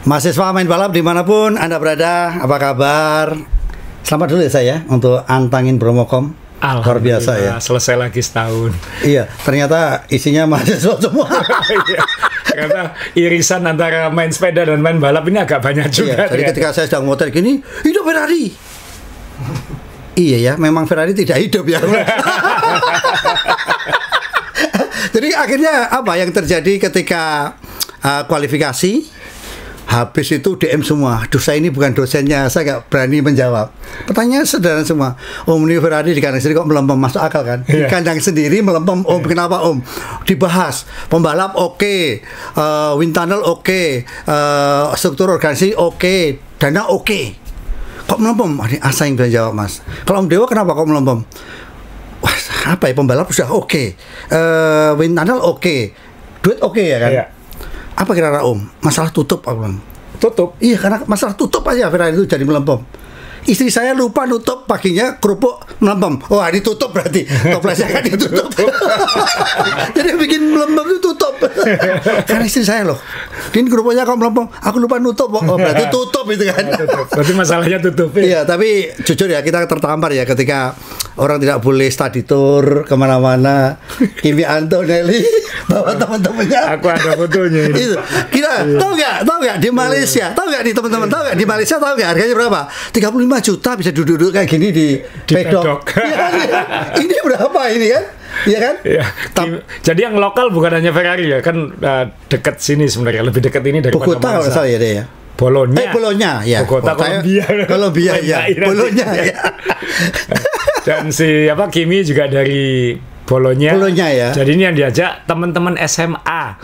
Mahasiswa main balap dimanapun Anda berada, apa kabar? Selamat dulu ya saya untuk antangin Bromocom. Luar biasa ya. Selesai lagi setahun. Iya, ternyata isinya mahasiswa semua. Iya, karena irisan antara main sepeda dan main balap ini agak banyak juga. Iya, jadi ketika saya sedang motor gini, hidup Ferrari. Iya ya, memang Ferrari tidak hidup ya. Jadi akhirnya apa yang terjadi ketika kualifikasi? Habis itu DM semua. Aduh, saya ini bukan dosennya, saya nggak berani menjawab. Pertanyaan sederhana semua. Om, ini Ferrari di kandang sendiri kok melempem, masuk akal kan? Di kandang sendiri melempem, Om, kenapa Om? Dibahas, pembalap oke, wind tunnel oke, struktur organisasi oke, dana oke. Kok melempem? Asa yang bisa jawab, Mas. Kalau Om Dewa kenapa kok melempem? Wah, apa ya, pembalap sudah oke, wind tunnel oke, duit oke ya kan? Iya. Apa kira-kira Om? Masalah tutup apa? Tutup? Iya, karena masalah tutup aja Ferrari itu jadi melempem. Istri saya lupa nutup, paginya kerupuk melempem. Oh, ditutup berarti. Toplesnya kan ditutup. Jadi bikin melempem itu tutup. Karena istri saya loh, ini kerupuknya kok melempem, aku lupa nutup. Oh, berarti tutup itu kan. Berarti masalahnya tutup ya? Iya, tapi jujur ya, kita tertampar ya ketika orang tidak boleh study tour kemana-mana. Kimi Antonelli bawa teman-temannya. Aku ada fotonya ini. Itu. Kira, tahu nggak di Malaysia? Tahu nggak di teman-teman? Tahu nggak di Malaysia? Tahu nggak harganya berapa? 35 juta bisa duduk-duduk kayak gini di pedok. Ya, ya. Ini berapa ini kan? Iya kan? Ya. Jadi yang lokal bukan hanya Ferrari ya, kan dekat sini sebenarnya, lebih dekat ini dari Bogota kalau salah ya deh ya. Bolonya ya. Bogota, Kolombia ya. Bolonya ya. Dan si Kimi juga dari Bolonya ya. Jadi ini yang diajak teman-teman SMA.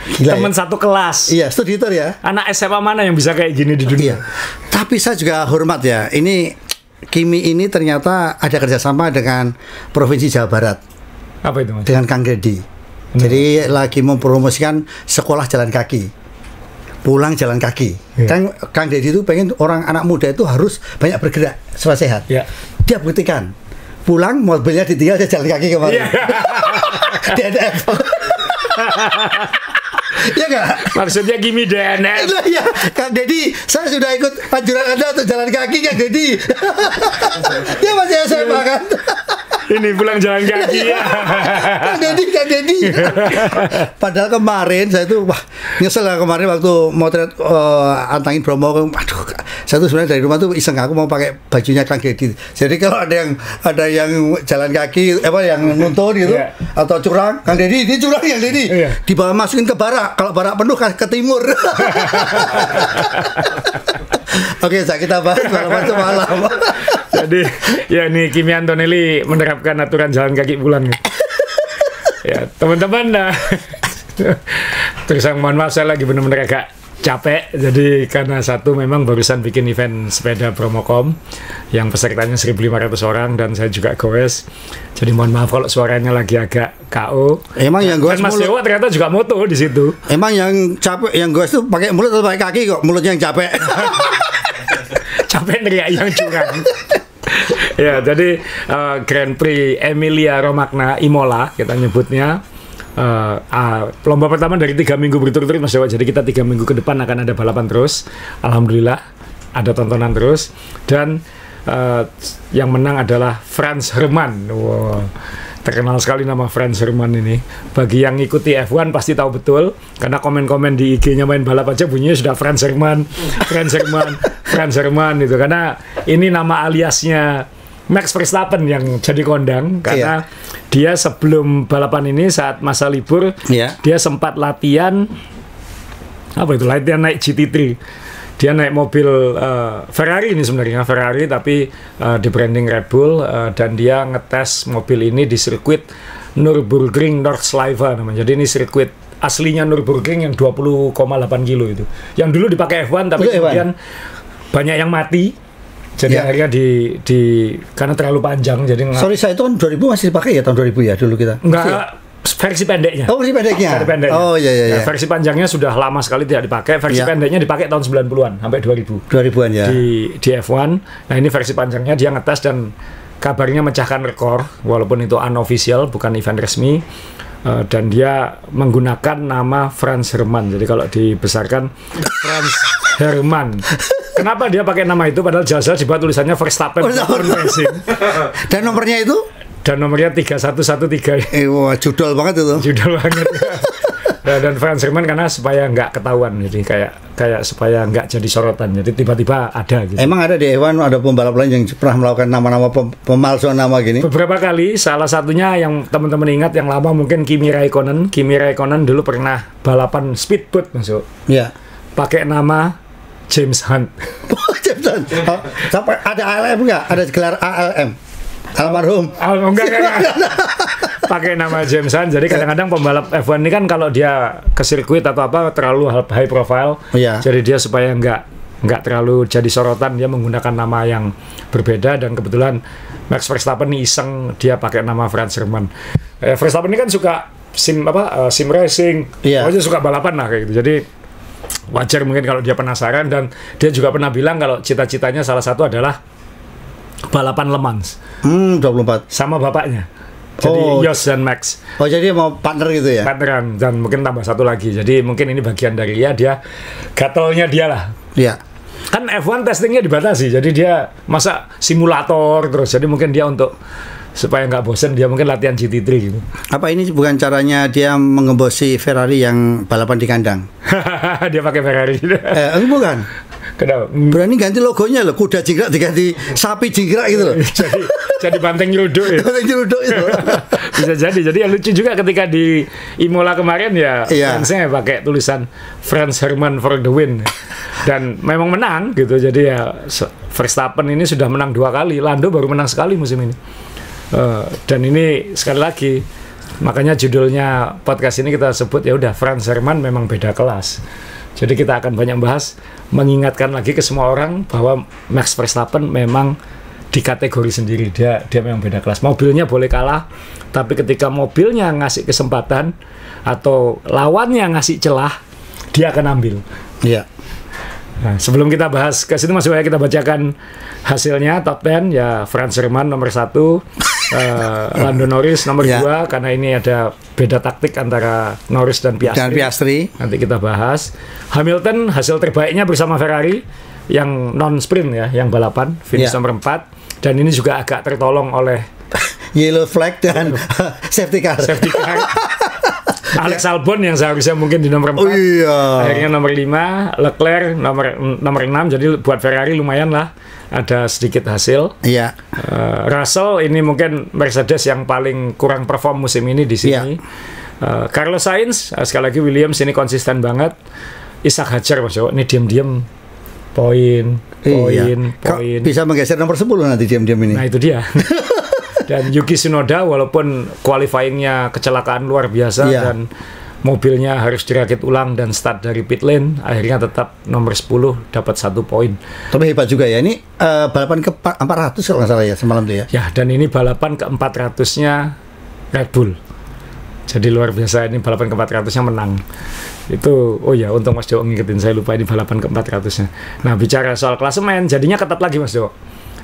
Gila, teman satu kelas. Iya, studi tour ya. Anak SMA mana yang bisa kayak gini di dunia? Iya. Tapi saya juga hormat ya. Ini Kimi ini ternyata ada kerjasama dengan Provinsi Jawa Barat. Apa itu, Mas? Dengan Kang Deddy. Jadi lagi mempromosikan sekolah jalan kaki, pulang jalan kaki. Yeah. Kang Deddy itu pengen orang anak muda itu harus banyak bergerak supaya sehat. Yeah. Dia buktikan. Pulang mobilnya ditinggal, dia jalan kaki kemarin. Yeah. DNF. Ya nggak? Maksudnya Kimi DNF. Ya, Kang Deddy, saya sudah ikut anjuran Anda untuk jalan kaki, Kang Deddy. Dia masih SMA kan? Ini pulang jalan kaki ya. Kang Deddy. Padahal kemarin saya tuh nyesel lah kemarin waktu motret antangin Bromo. Aduh, saya tuh sebenarnya dari rumah tuh iseng, aku mau pakai bajunya Kang Deddy. Jadi kalau ada yang jalan kaki yang nuntun gitu atau curang, Kang Deddy, dia curang yang Deddy. Dibawa masukin ke barak. Kalau barak penuh ke timur. Oke, kita bahas malam. Jadi ya nih Kimi Antonelli menerapkan aturan jalan kaki pulang. Ya teman-teman, terus mohon maaf saya lagi benar-benar agak capek. Jadi karena satu memang barusan bikin event sepeda Bromocom yang pesertanya 1.500 orang dan saya juga goes. Jadi mohon maaf kalau suaranya lagi agak KO. Emang yang goes Mas Dewa ternyata juga moto di situ. Emang yang capek, yang goes tuh pakai mulut atau pakai kaki kok? Mulutnya yang capek. Capek teriak yang curang. Ya, jadi Grand Prix Emilia Romagna Imola kita nyebutnya. Lomba pertama dari 3 minggu berturut-turut Mas Dewa. Jadi kita 3 minggu ke depan akan ada balapan terus. Alhamdulillah ada tontonan terus. Dan yang menang adalah Franz Herrmann. Wow, terkenal sekali nama Franz Herrmann ini. Bagi yang ngikuti F1 pasti tahu betul, karena komen-komen di IG-nya main balap aja bunyinya sudah Franz Herrmann itu. Karena ini nama aliasnya Max Verstappen yang jadi kondang. Karena dia sebelum balapan ini saat masa libur dia sempat latihan naik GT3. Dia naik mobil Ferrari ini sebenarnya tapi di branding Red Bull, dan dia ngetes mobil ini di sirkuit Nürburgring Nordschleife namanya. Jadi ini sirkuit aslinya Nürburgring yang 20,8 kilo itu. Yang dulu dipakai F1 tapi kemudian banyak yang mati. Jadi akhirnya karena terlalu panjang. Jadi sorry, saya itu kan 2000 masih dipakai ya, tahun 2000 ya dulu kita. Enggak. Versi pendeknya. Oh, versi pendeknya. Oh iya. Versi panjangnya sudah lama sekali tidak dipakai. Versi pendeknya dipakai tahun 90-an sampai 2000. 2000-an ya. Di F1. Nah, ini versi panjangnya dia ngetes dan kabarnya mecahkan rekor walaupun itu unofficial, bukan event resmi. dan dia menggunakan nama Franz Hermann. Jadi kalau dibesarkan Franz Hermann. Kenapa dia pakai nama itu? Padahal jelas-jelas dibuat tulisannya Verstappen Racing. Dan nomornya itu? Dan nomornya 3113. Wah, judul banget itu. Judul banget. Dan Franz Hermann karena supaya nggak ketahuan, jadi kayak supaya nggak jadi sorotan, jadi tiba-tiba ada gitu. Emang ada di F1 ada pembalap lain yang pernah melakukan nama-nama pemalsuan nama gini? Beberapa kali, salah satunya yang teman-teman ingat yang lama mungkin Kimi Raikkonen. Kimi Raikkonen dulu pernah balapan speedboat masuk. Iya. Pakai nama James Hunt. James Hunt. Oh, sampai ada ALM nggak? Ada gelar ALM? Almarhum. Enggak. Pakai nama James Hunt. Jadi kadang-kadang pembalap F1 ini kan kalau dia ke sirkuit atau apa terlalu high profile. Iya. Jadi dia supaya nggak terlalu jadi sorotan, dia menggunakan nama yang berbeda, dan kebetulan Max Verstappen ini iseng dia pakai nama Franz Hermann. Verstappen ini kan suka sim racing. Iya. Pokoknya suka balapan lah kayak gitu. Jadi wajar mungkin kalau dia penasaran, dan dia juga pernah bilang kalau cita-citanya salah satu adalah balapan Le Mans. 24. Sama bapaknya. Jadi Jos dan Max. Oh, jadi mau partner gitu ya? Partneran, dan mungkin tambah satu lagi. Jadi mungkin ini bagian dari dia gatalnya dia lah. Iya. Kan F1 testingnya dibatasi, jadi dia masa simulator terus. Jadi mungkin dia untuk supaya nggak bosen, dia mungkin latihan GT3 gitu. Apa ini bukan caranya dia mengembosi Ferrari yang balapan di kandang? Dia pakai Ferrari. Bukan. Kenapa? Berani ganti logonya loh, kuda jingkrak diganti sapi jingkrak gitu loh. jadi banteng nyeruduk ya. Banteng nyeruduk itu. Bisa jadi. Jadi ya lucu juga ketika di Imola kemarin ya, fansnya pakai tulisan Franz Hermann for the win. Dan memang menang gitu. Jadi ya Verstappen ini sudah menang 2 kali, Lando baru menang sekali musim ini. Dan ini sekali lagi, makanya judulnya podcast ini kita sebut ya udah Franz Hermann memang beda kelas. Jadi kita akan banyak bahas, mengingatkan lagi ke semua orang bahwa Max Verstappen memang di kategori sendiri, dia memang beda kelas. Mobilnya boleh kalah, tapi ketika mobilnya ngasih kesempatan atau lawannya ngasih celah, dia akan ambil. Iya. Nah, sebelum kita bahas ke situ, Mas Waya, kita bacakan hasilnya top 10 ya. Franz Hermann nomor 1, Lando Norris nomor 2, karena ini ada beda taktik antara Norris dan Piastri. Nanti kita bahas. Hamilton hasil terbaiknya bersama Ferrari yang non sprint ya, yang balapan, finish nomor 4, dan ini juga agak tertolong oleh yellow flag dan safety car. Alex Albon yang seharusnya mungkin di nomor 4, akhirnya nomor 5, Leclerc nomor 6, jadi buat Ferrari lumayan lah, ada sedikit hasil. Iya. Russell ini mungkin Mercedes yang paling kurang perform musim ini di sini. Carlos Sainz, sekali lagi Williams ini konsisten banget. Ishak Hadjar ini diam-diam poin. Bisa menggeser nomor 10 nanti diam-diam ini. Nah itu dia. Dan Yuki Tsunoda walaupun qualifying-nya kecelakaan luar biasa dan mobilnya harus dirakit ulang dan start dari pit lane, akhirnya tetap nomor 10 dapat 1 poin. Tapi hebat juga ya, ini balapan ke 400 kalau nggak salah ya semalam tuh ya. Ya, dan ini balapan ke 400-nya Red Bull. Jadi luar biasa, ini balapan ke 400-nya menang. Itu, untung Mas Jo ngingetin, saya lupa ini balapan ke 400-nya. Nah, bicara soal klasemen, jadinya ketat lagi Mas Jo.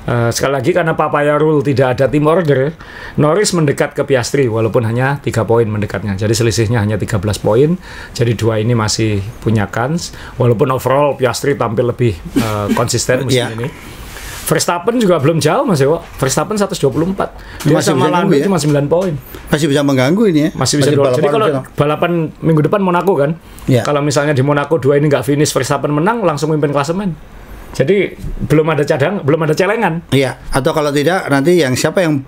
Sekali lagi karena Papaya Rule tidak ada team order, Norris mendekat ke Piastri walaupun hanya 3 poin mendekatnya. Jadi selisihnya hanya 13 poin. Jadi 2 ini masih punya kans. Walaupun overall Piastri tampil lebih konsisten musim ini. Verstappen juga belum jauh Mas Dewo. Verstappen 124. Dia sama Lando cuma 9 poin. Masih bisa mengganggu ini ya. Masih bisa. Jadi kalau balapan minggu depan Monaco kan. Kalau misalnya di Monaco 2 ini nggak finish, Verstappen menang langsung mimpin klasemen. Jadi belum ada celengan. Iya, atau kalau tidak nanti siapa yang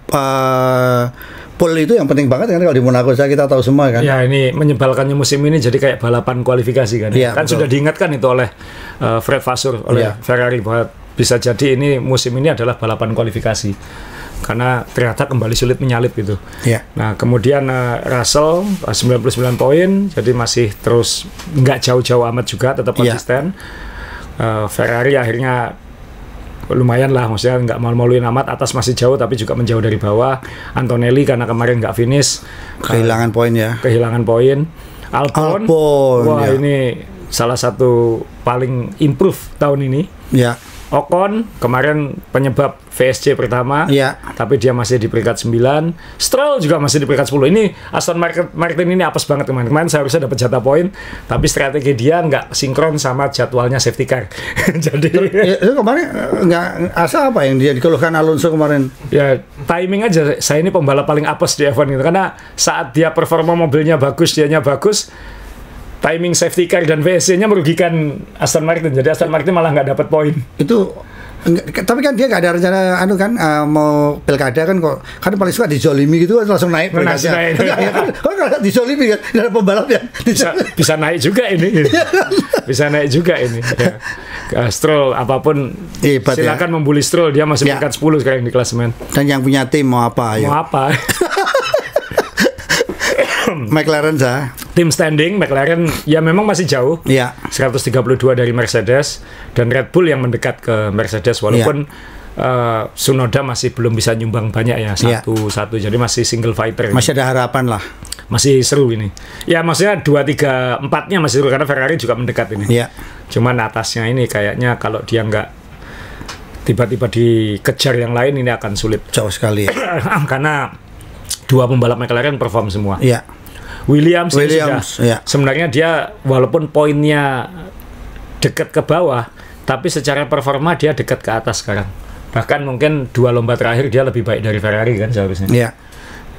pole itu yang penting banget kan, kalau di Monaco kita tahu semua kan. Ya, ini menyebalkannya musim ini jadi kayak balapan kualifikasi kan. Ya, kan betul. Sudah diingatkan itu oleh Fred Vasseur oleh Ferrari bahwa bisa jadi ini musim ini adalah balapan kualifikasi. Karena ternyata kembali sulit menyalip gitu. Ya. Nah, kemudian Russell 99 poin, jadi masih terus nggak jauh-jauh amat juga, tetap konsisten. Ferrari akhirnya lumayan lah, maksudnya nggak malu-maluin amat, atas masih jauh tapi juga menjauh dari bawah. Antonelli karena kemarin nggak finish, kehilangan poin ya. Albon. Wah, ini salah satu paling improve tahun ini. Ya. Ocon kemarin penyebab VSC pertama, Iya. tapi dia masih di peringkat 9. Stroll juga masih di peringkat 10. Ini Aston Martin ini apes banget kemarin. Kemarin seharusnya dapat jatah poin, tapi strategi dia nggak sinkron sama jadwalnya safety car. Jadi Itu kemarin nggak asal apa yang dia dikeluhkan Alonso kemarin. ya timing aja. Saya ini pembalap paling apes di F1 gitu. Karena saat dia performa mobilnya bagus, dianya bagus, timing safety car dan VSC-nya merugikan Aston Martin. Jadi Aston Martin malah nggak dapat poin. Itu tapi kan dia nggak ada rencana mau pilkada kan, kok kan paling suka dijolimi gitu langsung naik Langsung naik. kan kalau dijolimi kan ada pembalap yang Bisa naik juga ini. Bisa naik juga ini. Ya. Stroll apapun Hebat, silakan membuli Stroll, dia masih Ya. peringkat 10 sekarang di klasemen. dan yang punya tim mau apa ayo. Mau apa? McLaren Tim standing McLaren ya memang masih jauh. ya 132 dari Mercedes dan Red Bull yang mendekat ke Mercedes walaupun Tsunoda masih belum bisa nyumbang banyak ya, Iya. satu jadi masih single fighter. masih ada harapan lah. Masih seru ini. Ya maksudnya 2, 3, 4-nya masih seru karena Ferrari juga mendekat ini. Ya. Cuman atasnya ini kayaknya kalau dia nggak tiba-tiba dikejar yang lain ini akan sulit. Jauh sekali. Karena dua pembalap McLaren perform semua. Ya. Williams Williams, sudah, ya. sebenarnya dia walaupun poinnya dekat ke bawah, tapi secara performa dia dekat ke atas sekarang. Bahkan mungkin 2 lomba terakhir dia lebih baik dari Ferrari kan seharusnya. Ya.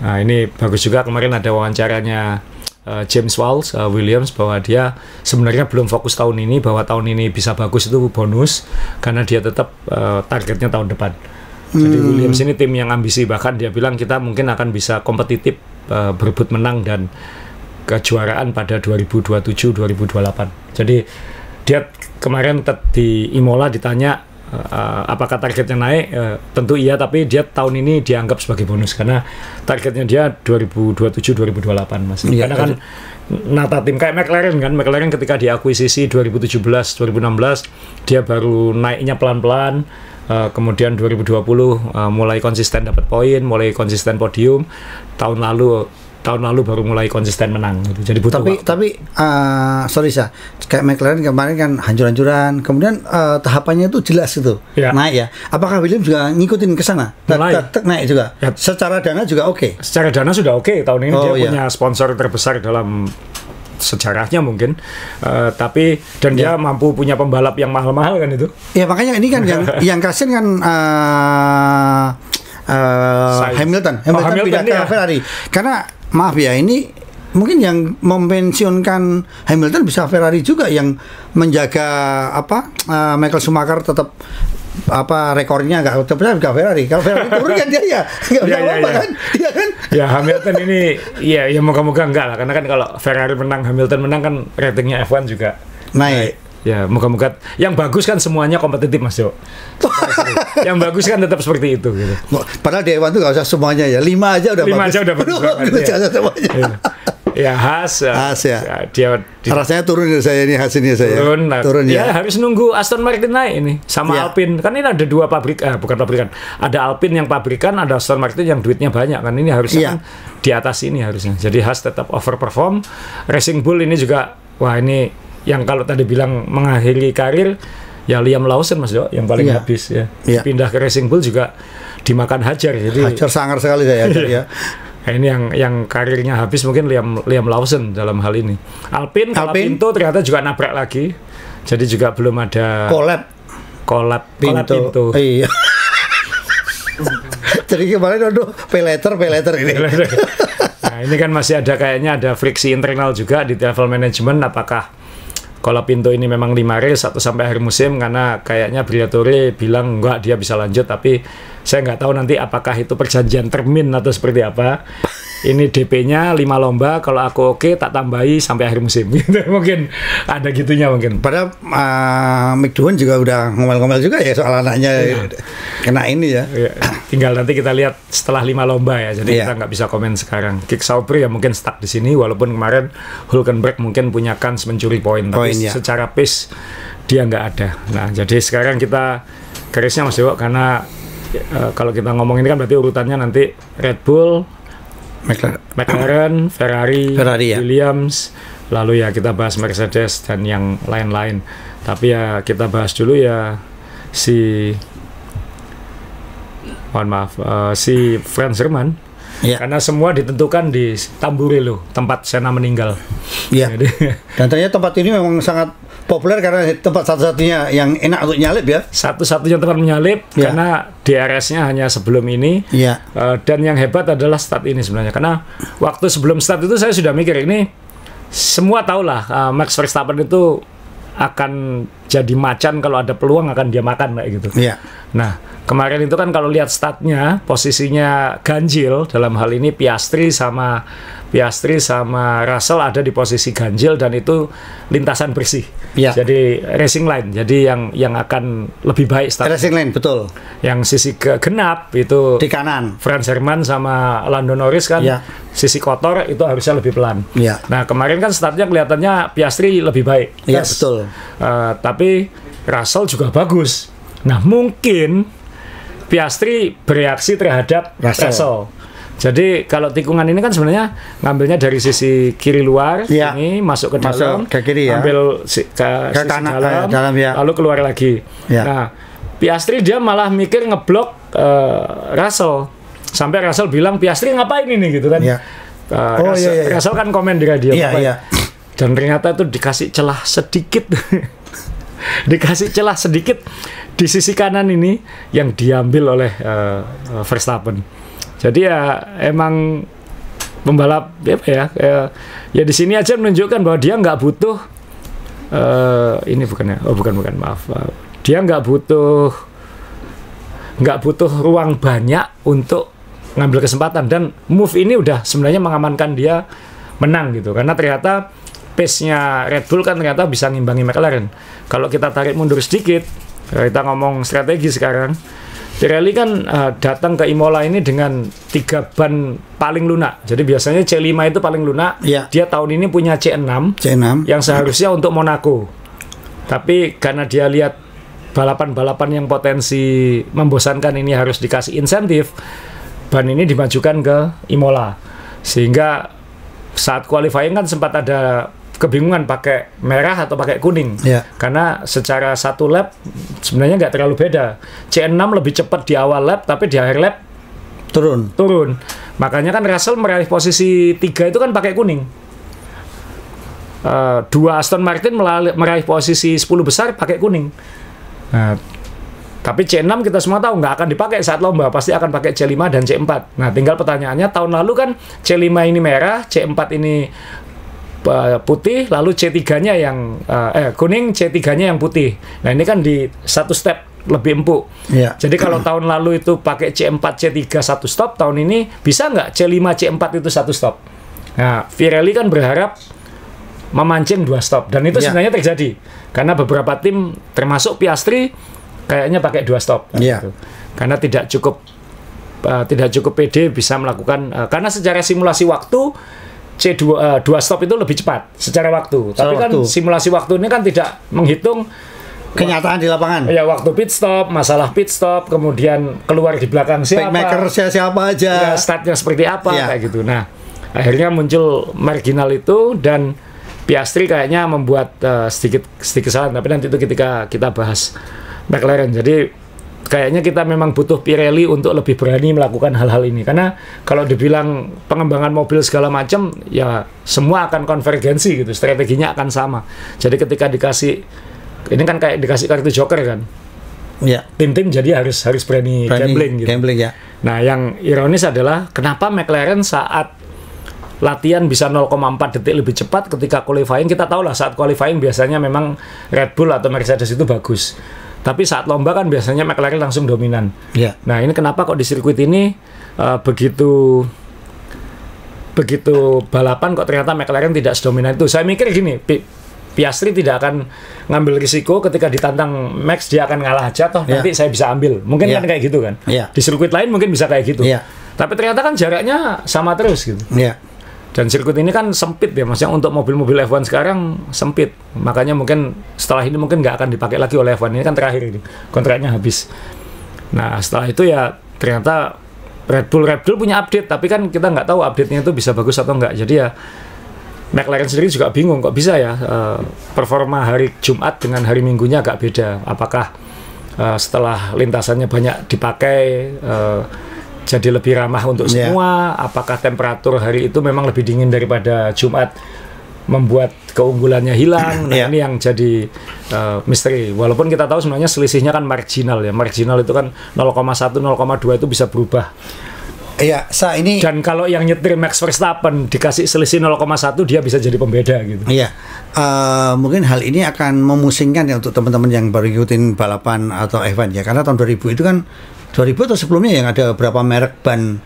Nah ini bagus juga kemarin ada wawancaranya James Walsh, Williams, bahwa dia sebenarnya belum fokus tahun ini, bahwa tahun ini bisa bagus itu bonus karena dia tetap targetnya tahun depan. Jadi Williams ini tim yang ambisi, bahkan dia bilang kita mungkin akan bisa kompetitif berebut menang dan kejuaraan pada 2027-2028. Jadi dia kemarin di Imola ditanya apakah targetnya naik, tentu iya, tapi dia tahun ini dianggap sebagai bonus karena targetnya dia 2027-2028 Mas. Iya, Karena kan nata tim kayak McLaren kan, McLaren ketika diakuisisi 2017-2016 dia baru naiknya pelan-pelan. Kemudian 2020 mulai konsisten dapat poin, mulai konsisten podium. Tahun lalu baru mulai konsisten menang gitu. Jadi butuh waktu. Tapi sorry kayak McLaren kemarin kan hancur-hancuran, kemudian tahapannya itu jelas itu Ya. naik ya. Apakah Williams juga ngikutin ke sana? Mulai. Naik juga. Ya. Secara dana juga oke. Secara dana sudah oke. Tahun ini dia Oh, iya. punya sponsor terbesar dalam sejarahnya mungkin, tapi dan dia mampu punya pembalap yang mahal-mahal kan itu. Ya makanya ini kan yang kasihan kan Hamilton pindah ke iya. Ferrari. Karena maaf ya, ini mungkin yang mempensiunkan Hamilton bisa Ferrari juga yang menjaga Michael Schumacher tetap rekornya nggak Ferrari. Kalau Ferrari turun kan dia ya nggak bisa apa kan, iya kan? Ya Hamilton ini ya moga-moga enggak lah, karena kan kalau Ferrari menang, Hamilton menang kan ratingnya F1 juga Naik. ya moga-moga. Yang bagus kan semuanya kompetitif Mas Jo. Yang bagus kan tetap seperti itu gitu. Padahal di F1 tuh nggak usah semuanya ya, 5 aja udah 5 bagus. aja udah bagus banget, Nggak ya. usah semuanya. Ya Haas ya. dia Rasanya turun ya saya ini hasilnya saya. turun ya. ya. Harus nunggu Aston Martin naik ini sama Ya. Alpine. Kan ini ada 2 pabrik, bukan pabrikan. Ada Alpine yang pabrikan, ada Aston Martin yang duitnya banyak kan. Ini harusnya Ya. kan di atas ini harusnya. Jadi Haas tetap overperform. Racing Bull ini juga wah ini yang kalau tadi bilang mengakhiri karir ya Liam Lawson Mas Jo yang paling Iya. habis ya. Iya. Pindah ke Racing Bull juga dimakan hajar. Jadi Hajar sangar sekali saya ya. Nah, ini yang karirnya habis mungkin Liam Lawson dalam hal ini. Alpine Pinto ternyata juga nabrak lagi. Jadi juga belum ada collab Pinto. Iya. Jadi kemarin pay letter ini. Nah, ini kan masih ada kayaknya ada friksi internal juga di level manajemen, apakah kalau Pinto ini memang 5 race atau sampai akhir musim, karena kayaknya Briatore bilang enggak, dia bisa lanjut, tapi saya nggak tahu nanti apakah itu perjanjian termin atau seperti apa. Ini DP-nya 5 lomba, kalau aku oke tak tambahi sampai akhir musim. Gitu. Mungkin ada gitunya mungkin. Padahal Mick Doohan juga udah ngomel-ngomel juga ya soal anaknya kena ini ya. Ya, tinggal nanti kita lihat setelah 5 lomba ya. Jadi Iya. kita nggak bisa komen sekarang. Kick Sauber ya mungkin stuck di sini, walaupun kemarin Hülkenberg mungkin punya kans mencuri poin, tapi ya. secara pace dia nggak ada. Nah, jadi sekarang kita garisnya Mas Dewo, karena kalau kita ngomong ini kan berarti urutannya nanti Red Bull, McLaren, Ferrari, ya. Williams, lalu ya kita bahas Mercedes dan yang lain-lain. Tapi ya kita bahas dulu ya mohon maaf, si Franz Hermann. Ya. Karena semua ditentukan di Tamburello, tempat Senna meninggal. Iya. Jadi, Dan ternyata tempat ini memang sangat populer karena tempat satu-satunya yang enak untuk nyalip ya. satu-satunya tempat menyalip Ya. karena DRS-nya hanya sebelum ini. Iya. Dan yang hebat adalah start ini sebenarnya. Karena waktu sebelum start itu saya sudah mikir ini semua tahulah Max Verstappen itu akan jadi macan, kalau ada peluang akan dia makan kayak gitu. Iya. Nah, kemarin itu kan kalau lihat statnya, posisinya ganjil, dalam hal ini Piastri sama Russell ada di posisi ganjil dan itu lintasan bersih. Ya. Jadi racing line. Jadi yang akan lebih baik start. Racing lane betul. Yang sisi genap itu Di kanan. Franz Hermann sama Lando Norris kan. Ya. Sisi kotor itu harusnya lebih pelan. Ya. Nah, kemarin kan startnya kelihatannya Piastri lebih baik. Iya, Yes. betul. Tapi Russell juga bagus. Nah, mungkin Piastri bereaksi terhadap Russell. Jadi kalau tikungan ini kan sebenarnya ngambilnya dari sisi kiri luar, Ya. ini masuk ke dalam, ke kiri ya. ambil ke sisi kanan, dalam, ya. lalu keluar lagi. Ya. Nah, Piastri dia malah mikir ngeblok Russell. Sampai Russell bilang, Piastri ngapain ini gitu kan? Ya. Russell, iya. Russell kan komen di radio. Iya, "Ngapain?" iya. Dan ternyata itu dikasih celah sedikit. Dikasih celah sedikit di sisi kanan ini yang diambil oleh Verstappen. Jadi ya emang pembalap ya di sini aja menunjukkan bahwa dia nggak butuh ini bukan ya, bukan maaf, dia nggak butuh ruang banyak untuk ngambil kesempatan, dan move ini udah sebenarnya mengamankan dia menang gitu, karena ternyata pace-nya Red Bull kan ternyata bisa ngimbangi McLaren. Kalau kita tarik mundur sedikit, kita ngomong strategi sekarang, Pirelli kan datang ke Imola ini dengan 3 ban paling lunak. Jadi biasanya C5 itu paling lunak. Ya. Dia tahun ini punya C6 yang seharusnya untuk Monaco. Tapi karena dia lihat balapan-balapan yang potensi membosankan ini harus dikasih insentif, ban ini dimajukan ke Imola. Sehingga saat qualifying kan sempat ada kebingungan pakai merah atau pakai kuning. Ya. Karena secara satu lap sebenarnya nggak terlalu beda. C6 lebih cepat di awal lap, tapi di akhir lap turun. Makanya kan Russell meraih posisi 3 itu kan pakai kuning. 2 Aston Martin meraih posisi 10 besar pakai kuning. Nah, tapi C6 kita semua tahu nggak akan dipakai saat lomba, pasti akan pakai C5 dan C4. Nah, tinggal pertanyaannya, tahun lalu kan C5 ini merah, C4 ini putih, lalu C3-nya yang kuning, C3-nya yang putih. Nah, ini kan di satu step lebih empuk. Ya. Jadi kalau tahun lalu itu pakai C4, C3 satu stop, tahun ini bisa nggak C5, C4 itu satu stop? Nah, Pirelli kan berharap memancing 2 stop, dan itu sebenarnya terjadi karena beberapa tim termasuk Piastri kayaknya pakai 2 stop gitu. Karena tidak cukup pede bisa melakukan karena secara simulasi waktu C2 2 stop itu lebih cepat secara waktu. Tapi kan simulasi waktu ini kan tidak menghitung kenyataan di lapangan. Ya, waktu pit stop, masalah pit stop, kemudian keluar di belakang siapa, Packmaker siapa aja, ya, startnya seperti apa, ya. kayak gitu. Nah, akhirnya muncul marginal itu, dan Piastri kayaknya membuat sedikit kesalahan. Tapi nanti itu ketika kita bahas McLaren. Jadi kayaknya kita memang butuh Pirelli untuk lebih berani melakukan hal-hal ini, karena kalau dibilang pengembangan mobil segala macam ya semua akan konvergensi gitu, strateginya akan sama. Jadi ketika dikasih ini kan kayak dikasih kartu joker kan, ya, tim-tim jadi harus berani gambling gitu. Ya. Nah, yang ironis adalah kenapa McLaren saat latihan bisa 0,4 detik lebih cepat ketika qualifying. Kita tahu lah saat qualifying biasanya memang Red Bull atau Mercedes itu bagus. Tapi saat lomba kan biasanya McLaren langsung dominan. Ya. Nah, ini kenapa kok di sirkuit ini begitu balapan kok ternyata McLaren tidak sedominan itu. Saya mikir gini, Piastri tidak akan ngambil risiko ketika ditantang Max, dia akan ngalah aja toh nanti saya bisa ambil. Mungkin kan kayak gitu kan. Di sirkuit lain mungkin bisa kayak gitu. Tapi ternyata kan jaraknya sama terus gitu. Dan sirkuit ini kan sempit ya, maksudnya untuk mobil-mobil F1 sekarang sempit. Makanya mungkin setelah ini mungkin nggak akan dipakai lagi oleh F1. Ini kan terakhir ini, kontraknya habis. Nah, setelah itu ya ternyata Red Bull punya update, tapi kan kita nggak tahu update-nya itu bisa bagus atau nggak. Jadi ya McLaren sendiri juga bingung, kok bisa ya performa hari Jumat dengan hari Minggunya agak beda. Apakah setelah lintasannya banyak dipakai jadi lebih ramah untuk semua. Apakah temperatur hari itu memang lebih dingin daripada Jumat membuat keunggulannya hilang? Nah, ini yang jadi misteri. Walaupun kita tahu sebenarnya selisihnya kan marginal ya. Marginal itu kan 0,1, 0,2 itu bisa berubah. Iya, ini. Dan kalau yang nyetir Max Verstappen dikasih selisih 0,1 dia bisa jadi pembeda gitu. Iya, mungkin hal ini akan memusingkan ya untuk teman-teman yang baru ngikutin balapan atau F1 ya. Karena tahun 2000 itu kan 2000 atau sebelumnya yang ada berapa merek ban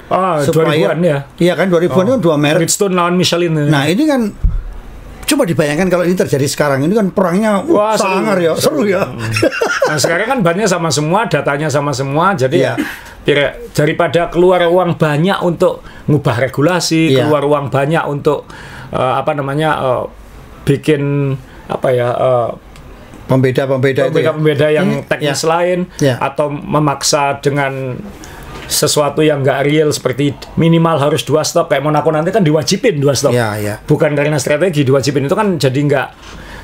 supaya 2000-an ya. Iya kan 2000-an itu kan 2 merek. Bridgestone lawan Michelin. Nah, ini kan coba dibayangkan kalau ini terjadi sekarang, ini kan perangnya sangar ya, seru ya. Nah, sekarang kan bannya sama semua, datanya sama semua, jadi daripada keluar uang banyak untuk ngubah regulasi, keluar uang banyak untuk bikin pembeda yang teknis lain, atau memaksa dengan sesuatu yang nggak real seperti minimal harus 2 stop kayak Monaco nanti kan diwajibin 2 stop, bukan karena strategi, diwajibin itu kan jadi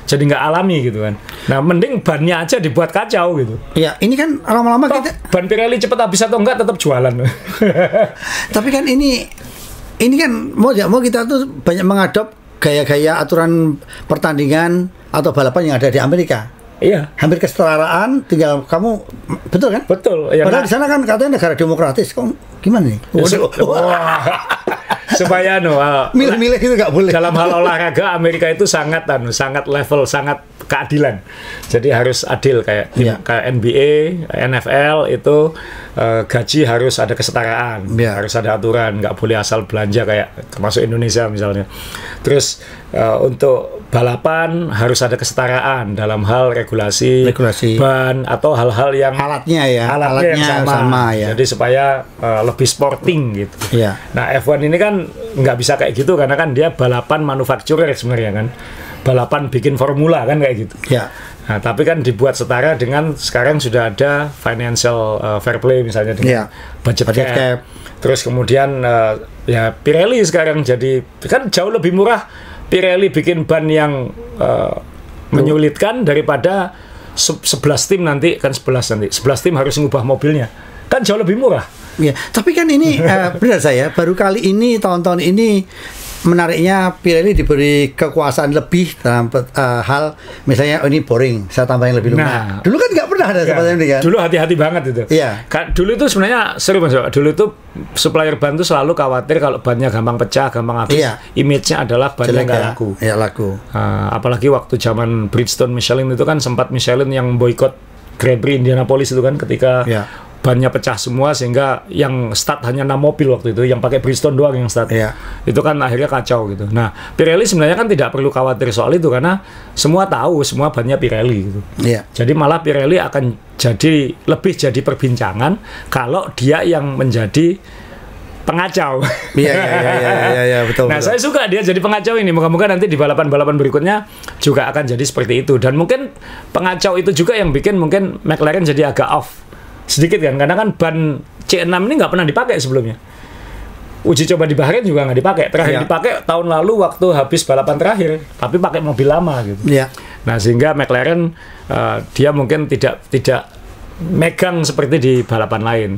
nggak alami gitu kan. Nah, mending bannya aja dibuat kacau gitu. Iya, ini kan lama-lama kita ban Pirelli cepet habis atau enggak tetap jualan. Tapi kan ini kan mau kita tuh banyak mengadop gaya-gaya aturan pertandingan atau balapan yang ada di Amerika. Iya. Hampir kesetaraan, tinggal kamu, betul kan? Betul. Ya, padahal di sana kan katanya negara demokratis, kok gimana nih? Supaya milih-milih itu nggak boleh. Dalam hal olahraga Amerika itu sangat level, sangat keadilan. Jadi harus adil kayak NBA, NFL itu gaji harus ada kesetaraan, harus ada aturan, nggak boleh asal belanja kayak termasuk Indonesia misalnya. Terus untuk balapan harus ada kesetaraan dalam hal regulasi ban atau hal-hal yang alatnya yang sama ya. Jadi supaya lebih sporting gitu. Nah, F1 ini kan nggak bisa kayak gitu karena kan dia balapan manufakturer sebenarnya kan, balapan bikin formula kan kayak gitu. Nah, tapi kan dibuat setara dengan sekarang sudah ada financial fair play misalnya dengan budget cap. Terus kemudian Pirelli sekarang jadi kan jauh lebih murah Pirelli bikin ban yang menyulitkan daripada 11 tim nanti kan 11 tim harus ngubah mobilnya. Kan jauh lebih murah. Ya, tapi kan ini benar saya baru kali ini tahun-tahun ini menariknya Pirelli diberi kekuasaan lebih dalam hal misalnya ini boring, saya tambahin lebih lunak. Dulu kan nggak pernah ada seperti ini kan. Dulu hati-hati banget itu. Dulu itu sebenarnya seru Mas. Dulu itu supplier ban itu selalu khawatir kalau bannya gampang pecah, gampang habis. Image-nya adalah bannya nggak laku. Laku. Apalagi waktu zaman Bridgestone Michelin itu kan sempat Michelin yang boykot Grand Prix Indianapolis itu kan ketika bannya pecah semua sehingga yang start hanya 6 mobil waktu itu, yang pakai Bridgestone doang yang start. Itu kan akhirnya kacau gitu. Nah, Pirelli sebenarnya kan tidak perlu khawatir soal itu karena semua tahu semua bannya Pirelli gitu. Jadi malah Pirelli akan lebih jadi perbincangan kalau dia yang menjadi pengacau. Betul. Nah, saya suka dia jadi pengacau ini. Moga-moga nanti di balapan-balapan berikutnya juga akan jadi seperti itu. Dan mungkin pengacau itu juga yang bikin mungkin McLaren jadi agak off sedikit kan, karena kan ban C6 ini nggak pernah dipakai sebelumnya. Uji coba di Bahrain juga nggak dipakai. Terakhir dipakai tahun lalu waktu habis balapan terakhir, tapi pakai mobil lama gitu. Nah, sehingga McLaren dia mungkin tidak megang seperti di balapan lain.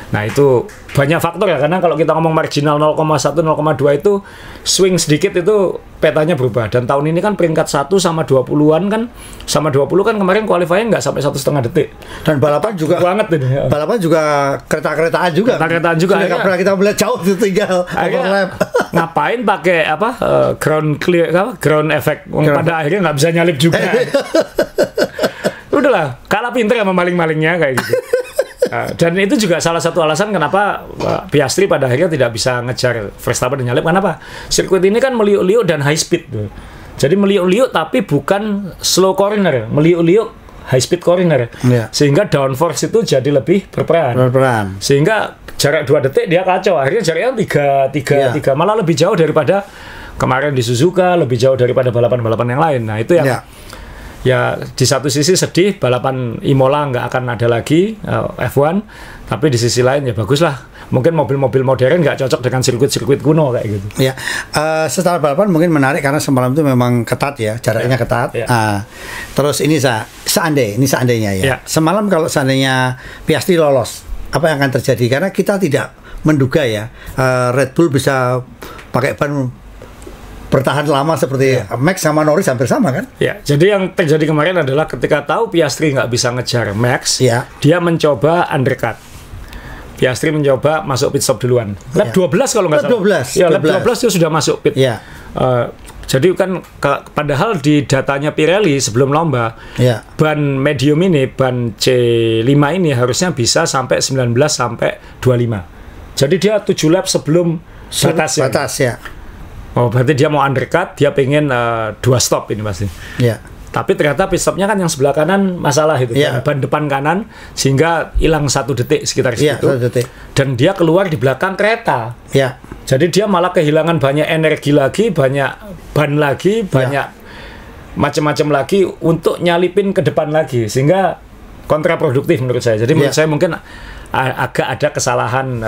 Nah, itu banyak faktor ya, karena kalau kita ngomong marginal 0,1, 0,2 itu swing sedikit itu petanya berubah. Dan tahun ini kan peringkat 1 sama 20-an kan, sama 20 kan kemarin qualifying nggak sampai 1,5 detik. Dan balapan juga banget ini. Balapan juga kereta-keretaan juga. Kereta-keretaan juga. Nggak pernah kita melihat jauh itu tinggal overlap. Ngapain pakai ground clear, ground effect? Pada akhirnya nggak bisa nyalip juga. Udahlah, kalah pinter sama maling-malingnya kayak gitu. Dan itu juga salah satu alasan kenapa Piastri pada akhirnya tidak bisa ngejar Verstappen dan nyalip. Kenapa? Sirkuit ini kan meliuk-liuk dan high speed. Jadi meliuk-liuk tapi bukan slow corner, meliuk-liuk high speed corner. Sehingga downforce itu jadi lebih berperan. Sehingga jarak 2 detik dia kacau. Akhirnya jaraknya 3 malah lebih jauh daripada kemarin di Suzuka, lebih jauh daripada balapan-balapan yang lain. Nah, itu yang ya di satu sisi sedih balapan Imola nggak akan ada lagi F1, tapi di sisi lain ya baguslah, mungkin mobil-mobil modern nggak cocok dengan sirkuit-sirkuit kuno kayak gitu. Setelah balapan mungkin menarik karena semalam itu memang ketat ya, jaraknya ketat. Terus ini seandainya ya. Ya. Semalam kalau seandainya Piastri lolos, apa yang akan terjadi? Karena kita tidak menduga ya Red Bull bisa pakai ban bertahan lama seperti Max sama Norris hampir sama kan? Ya, jadi yang terjadi kemarin adalah ketika tahu Piastri nggak bisa ngejar Max, dia mencoba undercut. Piastri mencoba masuk pit stop duluan. Lap 12 kalau nggak salah. Ya, lap 12 dia sudah masuk pit. Jadi kan padahal di datanya Pirelli sebelum lomba, ban medium ini, ban C5 ini harusnya bisa sampai 19 sampai 25. Jadi dia 7 lap sebelum batas ya. Oh, berarti dia mau undercut, dia pengen 2 stop ini pasti. Tapi ternyata pit stopnya kan yang sebelah kanan masalah itu, ban depan kanan, sehingga hilang 1 detik sekitar situ. 1 detik. Dan dia keluar di belakang kereta. Jadi dia malah kehilangan banyak energi lagi, banyak ban lagi, banyak macam-macam lagi untuk nyalipin ke depan lagi, sehingga kontraproduktif menurut saya. Jadi menurut saya mungkin agak ada kesalahan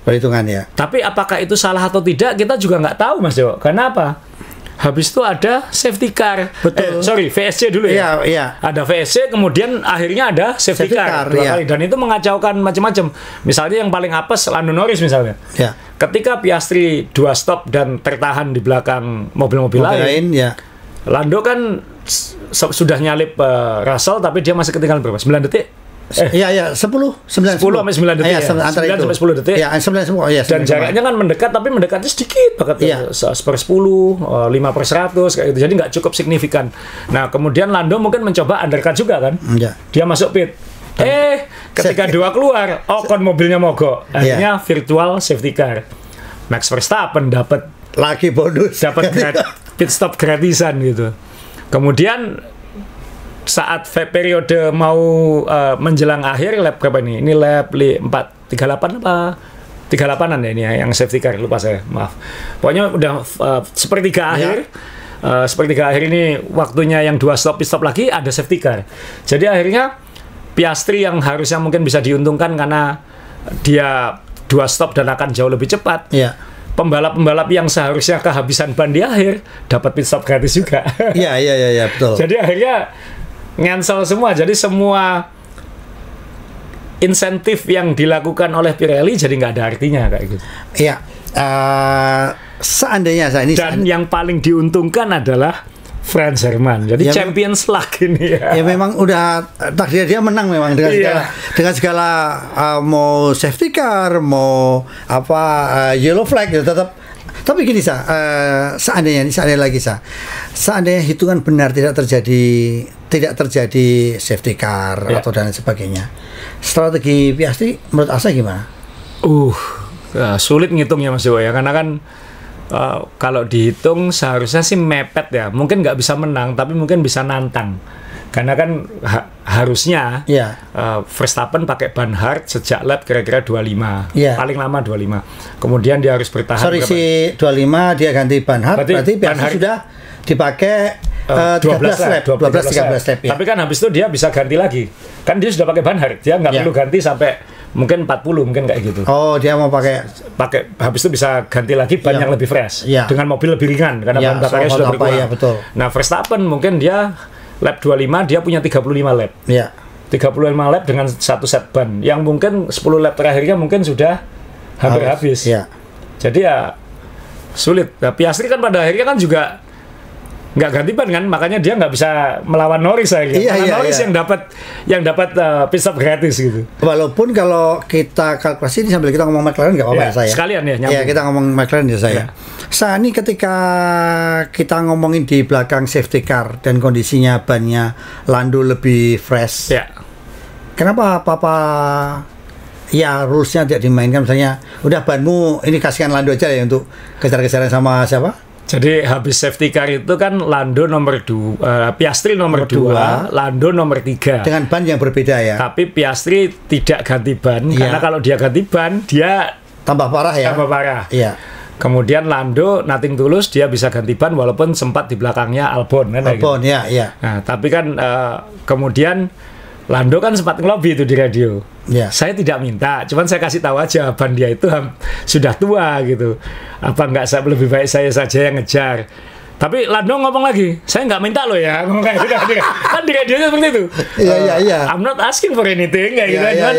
perhitungan ya. Tapi apakah itu salah atau tidak kita juga nggak tahu Mas Jo. Karena apa? Habis itu ada safety car. Betul. VSC dulu ya. Ada VSC, kemudian akhirnya ada safety car 2 kali. Dan itu mengacaukan macam-macam. Misalnya yang paling apes Lando Norris misalnya. Ketika Piastri 2 stop dan tertahan di belakang mobil-mobil lain, Lando kan sudah nyalip Russell, tapi dia masih ketinggalan berapa? 9 detik? 10 sampai 9 detik. 9 sampai 10 detik. Dan jaraknya kan mendekat, tapi mendekatnya sedikit banget. 1/10, 5/100 kayak gitu. Jadi nggak cukup signifikan. Nah, kemudian Lando mungkin mencoba undercut juga kan. Dia masuk pit. Ketika 2 keluar, Ocon mobilnya mogok. Akhirnya virtual safety car. Max Verstappen dapat lagi bonus. Dapat pit stop gratisan gitu. Kemudian saat periode mau menjelang akhir lap berapa ini? Ini lap 38 apa? 38-an ya ini ya, yang safety car, lupa saya, maaf. Pokoknya udah sepertiga akhir. Sepertiga akhir ini waktunya yang 2 stop pit stop lagi, ada safety car. Jadi akhirnya Piastri yang harusnya mungkin bisa diuntungkan karena dia 2 stop dan akan jauh lebih cepat. Pembalap-pembalap yang seharusnya kehabisan ban di akhir dapat pit stop gratis juga. Iya, betul. Jadi akhirnya ngansel semua, jadi semua insentif yang dilakukan oleh Pirelli jadi nggak ada artinya kayak gitu. Seandainya yang paling diuntungkan adalah Franz Hermann, jadi Champions Luck ini ya. Memang udah takdir dia menang memang dengan segala mau safety car, mau yellow flag gitu tetap. Tapi gini seandainya hitungan benar tidak terjadi safety car atau dan sebagainya, strategi Piastri menurut Asa gimana? Sulit ngitungnya Mas Dewa ya, karena kan kalau dihitung seharusnya sih mepet ya, mungkin nggak bisa menang tapi mungkin bisa nantang. Karena kan harusnya Verstappen pakai ban hard sejak lap kira-kira 25, paling lama 25. Kemudian dia harus bertahan. 25 dia ganti ban hard, berarti Piastri sudah dipakai 13 lap. Tapi kan habis itu dia bisa ganti lagi. Kan dia sudah pakai ban hard, dia nggak perlu ganti sampai mungkin 40 mungkin kayak gitu. Oh, dia mau pakai habis itu bisa ganti lagi ban yang lebih fresh dengan mobil lebih ringan karena bahan bakarnya sudah berkurang. Nah, Verstappen mungkin dia lap 25 dia punya 35 lap. 35 lap dengan 1 set ban yang mungkin 10 lap terakhirnya mungkin sudah hampir habis. Jadi ya sulit. Nah, Piastri kan pada akhirnya kan juga nggak ganti ban kan, makanya dia nggak bisa melawan Norris akhirnya. Norris yang dapat pit stop gratis gitu. Walaupun kalau kita kalkulasi ini sambil kita ngomong McLaren nggak apa-apa saya. Sekalian ya nyambung. Kita ngomong McLaren ya saya. Ini ketika kita ngomongin di belakang safety car dan kondisinya bannya Lando lebih fresh. Kenapa rulesnya tidak dimainkan, misalnya udah banmu ini kasihkan Lando aja ya untuk kejar-kejaran sama siapa? Jadi habis safety car itu kan Lando nomor 2, Piastri nomor 2, Lando nomor 3. Dengan ban yang berbeda ya. Tapi Piastri tidak ganti ban karena kalau dia ganti ban dia tambah parah ya. Kemudian Lando nothing tulus, dia bisa ganti ban walaupun sempat di belakangnya Albon kan. Nah, tapi kan kemudian Lando kan sempat ngelobi itu di radio. Saya tidak minta, cuman saya kasih tahu aja ban dia itu sudah tua gitu. Apa nggak lebih baik saya saja yang ngejar. Tapi Lando ngomong lagi, saya nggak minta loh ya, ngomong kayak gitu. Kan di radionya seperti itu. Iya. I'm not asking for anything kayak gitu kan.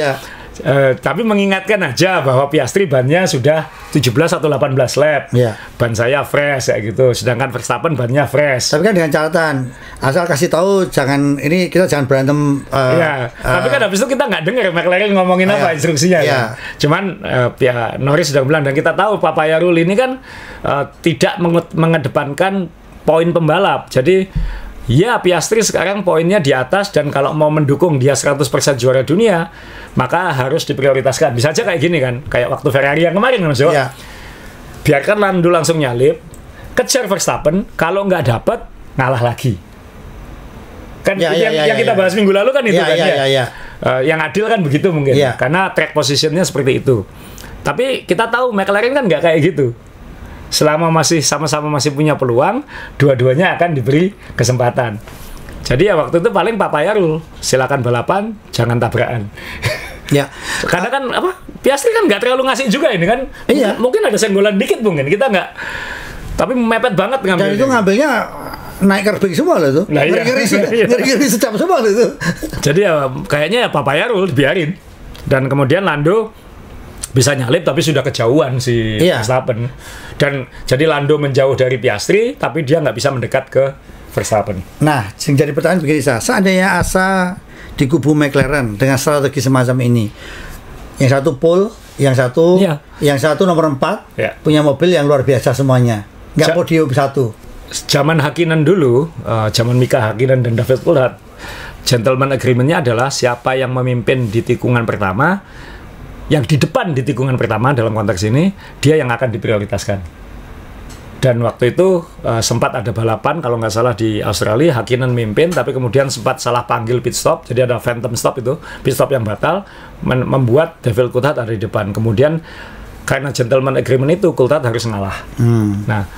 Tapi mengingatkan aja bahwa Piastri bannya sudah 17 atau 18 lap. Ban saya fresh kayak gitu. Sedangkan Verstappen bannya fresh. Tapi kan dengan catatan, asal kasih tahu jangan berantem. Tapi kan habis itu kita nggak dengar McLaren ngomongin apa instruksinya. Kan? Cuman ya Norris sudah bilang, dan kita tahu Papaya Rule ini kan tidak mengedepankan poin pembalap. Jadi ya, Piastri sekarang poinnya di atas, dan kalau mau mendukung dia 100% juara dunia, maka harus diprioritaskan. Bisa aja kayak gini kan, kayak waktu Ferrari yang kemarin, Mas Jo. Biarkan Lando langsung nyalip, kejar Verstappen, kalau nggak dapat, ngalah lagi. Kan yang kita bahas minggu lalu kan itu kan ya. Yang adil kan begitu mungkin, karena track positionnya seperti itu. Tapi kita tahu McLaren kan nggak kayak gitu. Selama masih sama-sama masih punya peluang, dua-duanya akan diberi kesempatan. Jadi ya waktu itu paling Papaya Rule, silakan balapan, jangan tabrakan. Karena kan Piastri kan nggak terlalu ngasih juga ini kan. Mungkin ada senggolan dikit mungkin, kita nggak. Tapi mepet banget ngambilnya. Dan itu ngambilnya naik kerbing semua loh tuh. Ngeri-ngeri secap semua loh itu. Jadi ya kayaknya ya Papaya Rule dibiarin. Dan kemudian Lando bisa nyalip tapi sudah kejauhan si Verstappen. Dan jadi Lando menjauh dari Piastri, tapi dia nggak bisa mendekat ke Verstappen. Nah, yang jadi pertanyaan begini, seandainya Asa di kubu McLaren dengan strategi semacam ini, yang satu pole, yang satu nomor 4, punya mobil yang luar biasa semuanya, nggak podium satu. Zaman Hakkinen dulu, zaman Mika Hakkinen dan David Coulthard, gentleman agreement-nya adalah siapa yang memimpin di tikungan pertama, yang di depan di tikungan pertama dalam konteks ini, dia yang akan diprioritaskan. Dan waktu itu sempat ada balapan, kalau nggak salah di Australia, Hakkinen mimpin, tapi kemudian sempat salah panggil pit stop, jadi ada phantom stop itu, pit stop yang batal, membuat David Coulthard ada di depan. Kemudian karena gentleman agreement itu, Coulthard harus ngalah. Nah,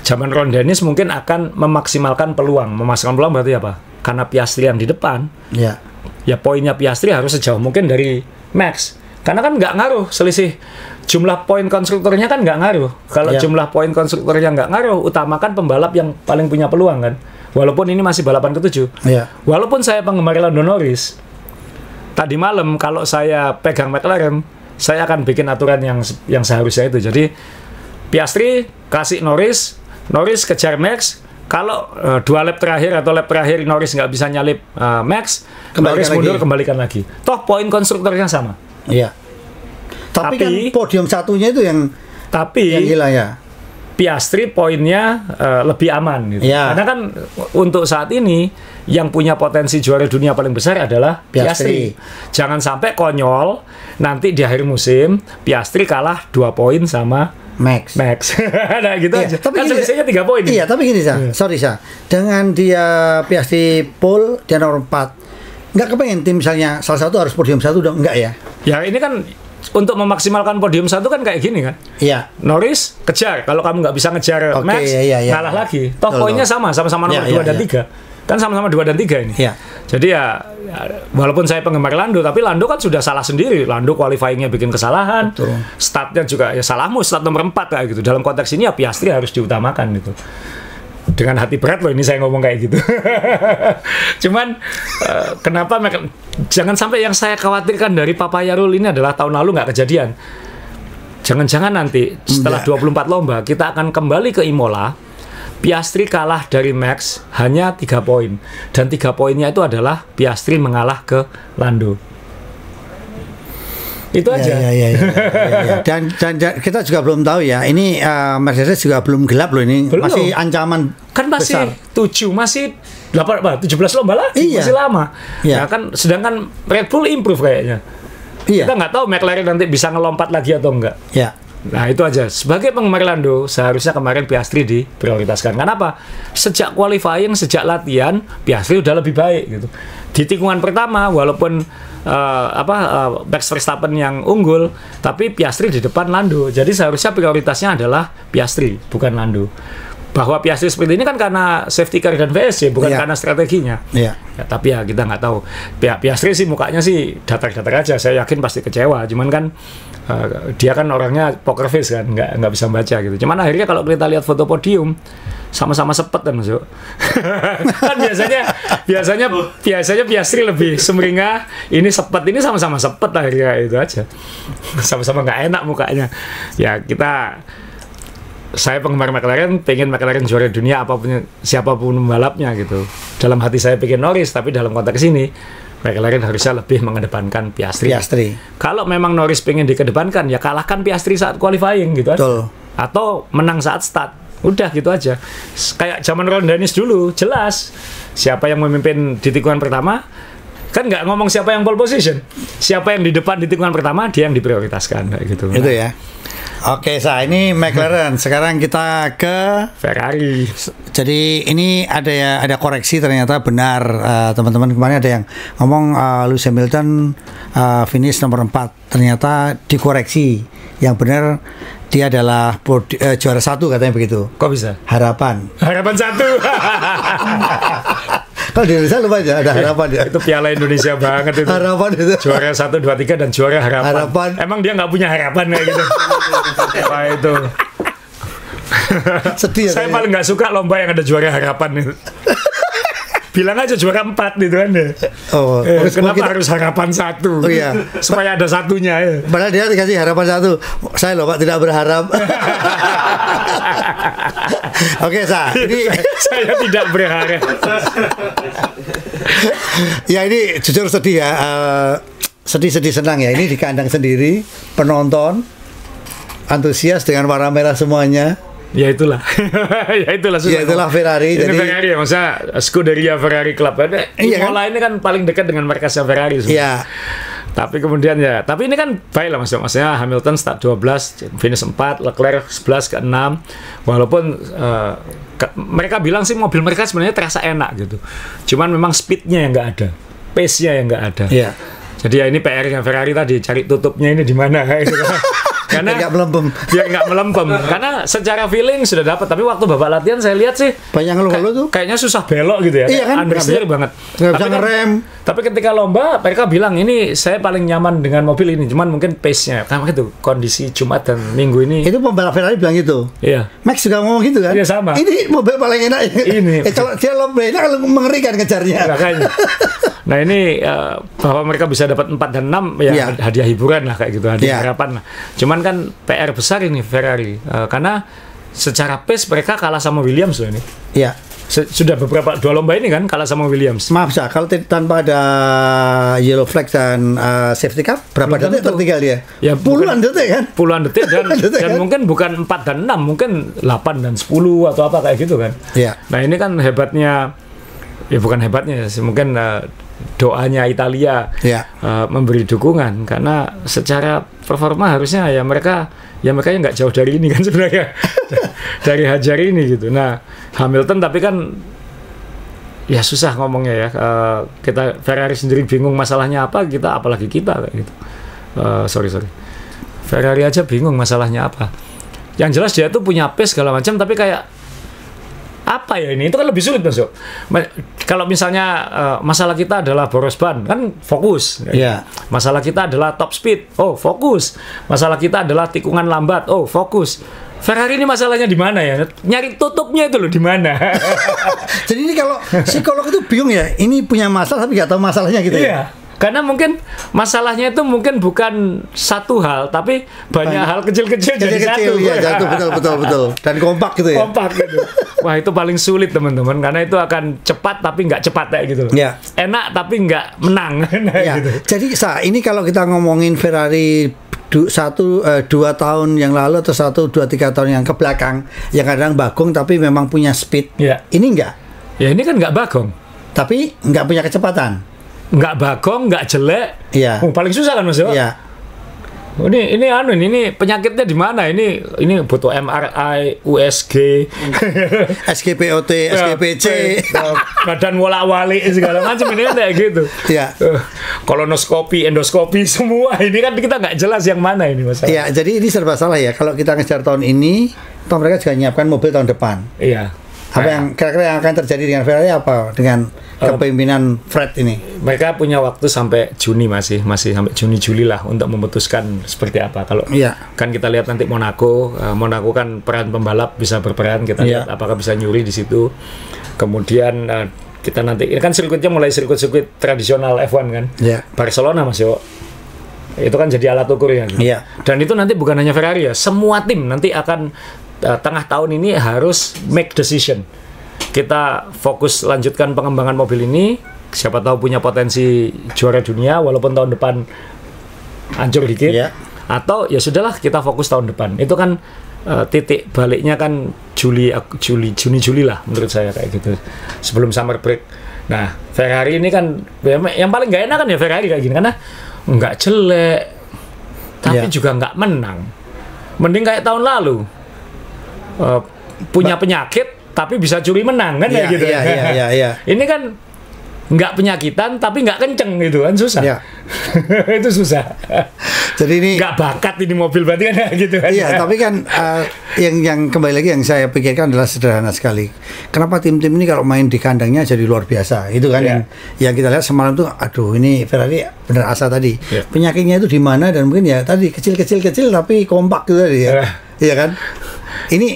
zaman Ron Dennis mungkin akan memaksimalkan peluang. Memaksimalkan peluang berarti apa? Karena Piastri yang di depan, ya poinnya Piastri harus sejauh mungkin dari Max. Karena kan nggak ngaruh selisih jumlah poin konstruktornya, kan nggak ngaruh. Kalau jumlah poin konstruktornya nggak ngaruh, utamakan pembalap yang paling punya peluang kan. Walaupun ini masih balapan ke-7. Walaupun saya penggemar Lando Norris, tadi malam kalau saya pegang McLaren, saya akan bikin aturan yang seharusnya itu. Jadi Piastri kasih Norris kejar Max. Kalau 2 lap terakhir atau lap terakhir Norris nggak bisa nyalip Max, Norris mundur, kembalikan lagi. Toh poin konstruktornya sama. Tapi kan podium satunya itu yang hilang ya. Piastri poinnya lebih aman gitu. Karena kan untuk saat ini yang punya potensi juara dunia paling besar adalah Piastri. Jangan sampai konyol nanti di akhir musim Piastri kalah 2 poin sama Max. Nah gitu aja. Tapi kan selisihnya 3 poin. Tapi gini sorry dengan dia Piastri pole, dia nomor 4. Nggak kepengen tim misalnya salah satu harus podium 1 dong, enggak ya? Ya ini kan untuk memaksimalkan podium 1 kan kayak gini kan? Norris kejar, kalau kamu nggak bisa ngejar Max, kalah lagi. Toh poinnya sama-sama nomor 2 dan 3. Kan sama-sama 2 dan 3 ini. Jadi ya walaupun saya penggemar Lando, tapi Lando kan sudah salah sendiri. Lando qualifying-nya bikin kesalahan. Startnya juga ya salahmu, start nomor 4 kayak gitu. Dalam konteks ini ya Piastri harus diutamakan gitu. Dengan hati berat loh ini saya ngomong kayak gitu. Cuman kenapa jangan sampai yang saya khawatirkan dari Papaya Rule ini adalah tahun lalu nggak kejadian. Jangan-jangan nanti setelah 24 lomba kita akan kembali ke Imola, Piastri kalah dari Max hanya 3 poin, dan 3 poinnya itu adalah Piastri mengalah ke Lando. Itu aja. Dan kita juga belum tahu ya. Ini Mercedes juga belum gelap loh ini. Belum. Masih ancaman kan masih besar. 7, masih 17 lomba lagi, masih lama. Ya kan, sedangkan Red Bull improve kayaknya. Kita nggak tahu McLaren nanti bisa ngelompat lagi atau enggak. Nah itu aja. Sebagai penggemar Lando, seharusnya kemarin Piastri diprioritaskan. Kenapa? Sejak qualifying, sejak latihan, Piastri udah lebih baik gitu. Di tikungan pertama, walaupun Max Verstappen yang unggul, tapi Piastri di depan Lando. Jadi seharusnya prioritasnya adalah Piastri, bukan Lando. bahwa Piastri seperti ini kan karena safety car dan VSC, bukan karena strateginya. Iya. Ya, tapi ya kita nggak tahu. Piastri sih mukanya sih datar-datar aja. Saya yakin pasti kecewa. Cuman kan dia kan orangnya poker face kan, nggak bisa baca gitu. Cuman akhirnya kalau kita lihat foto podium, sama-sama sepet kan masuk. Kan biasanya Piastri lebih sumringah, ini sepet, ini sama-sama sepet akhirnya, itu aja. Sama-sama nggak enak mukanya. Ya saya penggemar McLaren, pengen McLaren juara dunia apapun, siapapun pembalapnya gitu. Dalam hati saya pengen Norris, tapi dalam konteks ini McLaren harusnya lebih mengedepankan Piastri. Kalau memang Norris pengen dikedepankan, ya kalahkan Piastri saat qualifying gitu aja. Atau menang saat start. Udah gitu aja. Kayak zaman Ron Dennis dulu, jelas siapa yang memimpin di tikungan pertama. Kan nggak ngomong siapa yang pole position. Siapa yang di depan di tikungan pertama, dia yang diprioritaskan kayak gitu. Itu ya. Oke, ini McLaren. Sekarang kita ke Ferrari. Jadi ini ada koreksi, ternyata benar teman-teman, kemarin ada yang ngomong Lewis Hamilton finish nomor 4. Ternyata dikoreksi. Yang benar dia adalah juara 1 katanya begitu. Kok bisa? Harapan 1. Kalau di Indonesia lupa aja, ada harapan ya. Itu Piala Indonesia banget itu. Harapan itu. Juara 1, 2, 3 dan juara harapan. Emang dia nggak punya harapan kayak gitu. Apa itu? Sedih ya. Saya paling nggak suka lomba yang ada juara harapan itu. Bilang aja juara 4 gitu kan ya. Kenapa harus harapan 1? Oh iya. Supaya ada satunya ya. Padahal dia dikasih harapan 1. Saya loh Pak tidak berharap. Oke, ini saya tidak berharap. Ya ini jujur sedih ya. Sedih-sedih senang ya. Ini di kandang sendiri, penonton antusias dengan warna merah semuanya. Ya itulah. Ya itulah Ferrari. Ini jadi Ferrari ya, maksudnya Scuderia Ferrari Club. Imola ini kan paling dekat dengan markasnya Ferrari. Iya. Tapi kemudian tapi ini kan baik lah maksudnya Hamilton start 12, finish 4, Leclerc 11 ke 6. Walaupun mereka bilang sih mobil mereka sebenarnya terasa enak gitu. Cuman memang speednya yang nggak ada, pace-nya yang nggak ada. Iya. Jadi ya ini PR-nya Ferrari tadi, cari tutupnya ini di mana gitu kan. Karena biar nggak melempem. Karena secara feeling sudah dapat, tapi waktu bapak latihan saya lihat sih banyak ngeluh tuh. Kayaknya susah belok gitu ya. Iya kan? Understeer banget. Nggak bisa ngerem. Tapi ketika lomba mereka bilang ini saya paling nyaman dengan mobil ini. Cuman mungkin pace-nya. Karena itu kondisi Jumat dan Minggu ini. Itu pembalap Ferrari bilang gitu. Iya. Max juga ngomong gitu kan? Iya sama. Ini mobil paling enak. Ini. Kalau dia lomba enak kalau mengerikan ngejarnya. Makanya. Nah ini bahwa mereka bisa dapat 4 dan 6 ya hadiah hiburan lah kayak gitu, hadiah harapan lah. Cuman kan PR besar ini Ferrari karena secara pace mereka kalah sama Williams loh ini. Iya. Sudah beberapa 2 lomba ini kan kalah sama Williams. Maaf sah, kalau tanpa ada yellow flag dan safety car berapa detik tertinggal dia? Ya puluhan detik kan? Puluhan detik dan mungkin bukan 4 dan 6, mungkin 8 dan 10 atau apa kayak gitu kan. Iya. Nah ini kan hebatnya, ya bukan hebatnya sih, mungkin doanya Italia memberi dukungan karena secara performa harusnya ya mereka yang nggak jauh dari ini kan sebenarnya dari Hajar ini gitu. Nah Hamilton tapi kan ya susah ngomongnya ya, kita Ferrari sendiri bingung masalahnya apa, kita apalagi kita kayak gitu. Sorry Ferrari aja bingung masalahnya apa. Yang jelas dia tuh punya pace segala macam, tapi kayak apa ya ini? Itu kan lebih sulit masuk. Kalau misalnya masalah kita adalah boros ban, kan fokus. Yeah. Masalah kita adalah top speed, oh fokus. Masalah kita adalah tikungan lambat, oh fokus. Ferrari ini masalahnya di mana ya? Nyari tutupnya itu loh di mana. Jadi ini kalau psikolog itu bingung ya. Ini punya masalah tapi nggak tahu masalahnya gitu ya. Karena mungkin masalahnya itu mungkin bukan satu hal, tapi banyak hal kecil-kecil jadi satu. Ya, jatuh betul. Dan kompak gitu ya. Kompak gitu. Wah itu paling sulit teman-teman, karena itu akan cepat tapi nggak cepat kayak gitu loh. Ya. Enak tapi nggak menang. Ya. Gitu. Jadi ini kalau kita ngomongin Ferrari 2 tahun yang lalu atau 1, 2, 3 tahun yang ke belakang, yang kadang bagong tapi memang punya speed. Ya. Ini enggak. Ya ini kan nggak bagong. Tapi nggak punya kecepatan. Nggak bagong, nggak jelek. Iya. Paling susah kan Mas Yo? Iya. Ini penyakitnya di mana? Ini butuh MRI, USG, SGPOT, SGPC, badan wolak-walik segala macam ini kayak gitu. Iya. Kolonoskopi, endoskopi semua ini kan kita nggak jelas yang mana ini Mas. Iya, jadi ini serba salah ya. Kalau kita ngejar tahun ini toh mereka juga menyiapkan mobil tahun depan. Iya. Apa yang kira-kira yang akan terjadi dengan Ferrari apa dengan kepemimpinan Fred ini? Mereka punya waktu sampai Juni masih sampai Juni Juli lah untuk memutuskan seperti apa. Kalau kan kita lihat nanti Monaco kan peran pembalap bisa berperan, kita lihat apakah bisa nyuri di situ. Kemudian kita nanti ini kan sirkuitnya mulai sirkuit tradisional F1 kan. Barcelona Mas Yo. Itu kan jadi alat ukur ya. Dan itu nanti bukan hanya Ferrari ya, semua tim nanti akan tengah tahun ini harus make decision. Kita fokus lanjutkan pengembangan mobil ini, siapa tahu punya potensi juara dunia walaupun tahun depan hancur dikit. Atau ya sudahlah kita fokus tahun depan. Itu kan titik baliknya kan Juni Juli lah menurut saya kayak gitu. Sebelum summer break. Nah, Ferrari ini kan yang paling nggak enak kan ya Ferrari kayak gini karena nggak jelek tapi juga nggak menang. Mending kayak tahun lalu. Punya penyakit tapi bisa curi menang kan ya gitu. Ini kan nggak penyakitan tapi nggak kenceng gitu kan susah. Itu susah. Jadi ini nggak bakat ini mobil berarti kan gitu kan. Tapi kan yang kembali lagi yang saya pikirkan adalah sederhana sekali. Kenapa tim-tim ini kalau main di kandangnya jadi luar biasa? Itu kan yang kita lihat semalam tuh, aduh ini Ferrari benar asa tadi. Penyakitnya itu di mana dan mungkin ya tadi kecil tapi kompak gitu tadi ya. Iya kan? Ini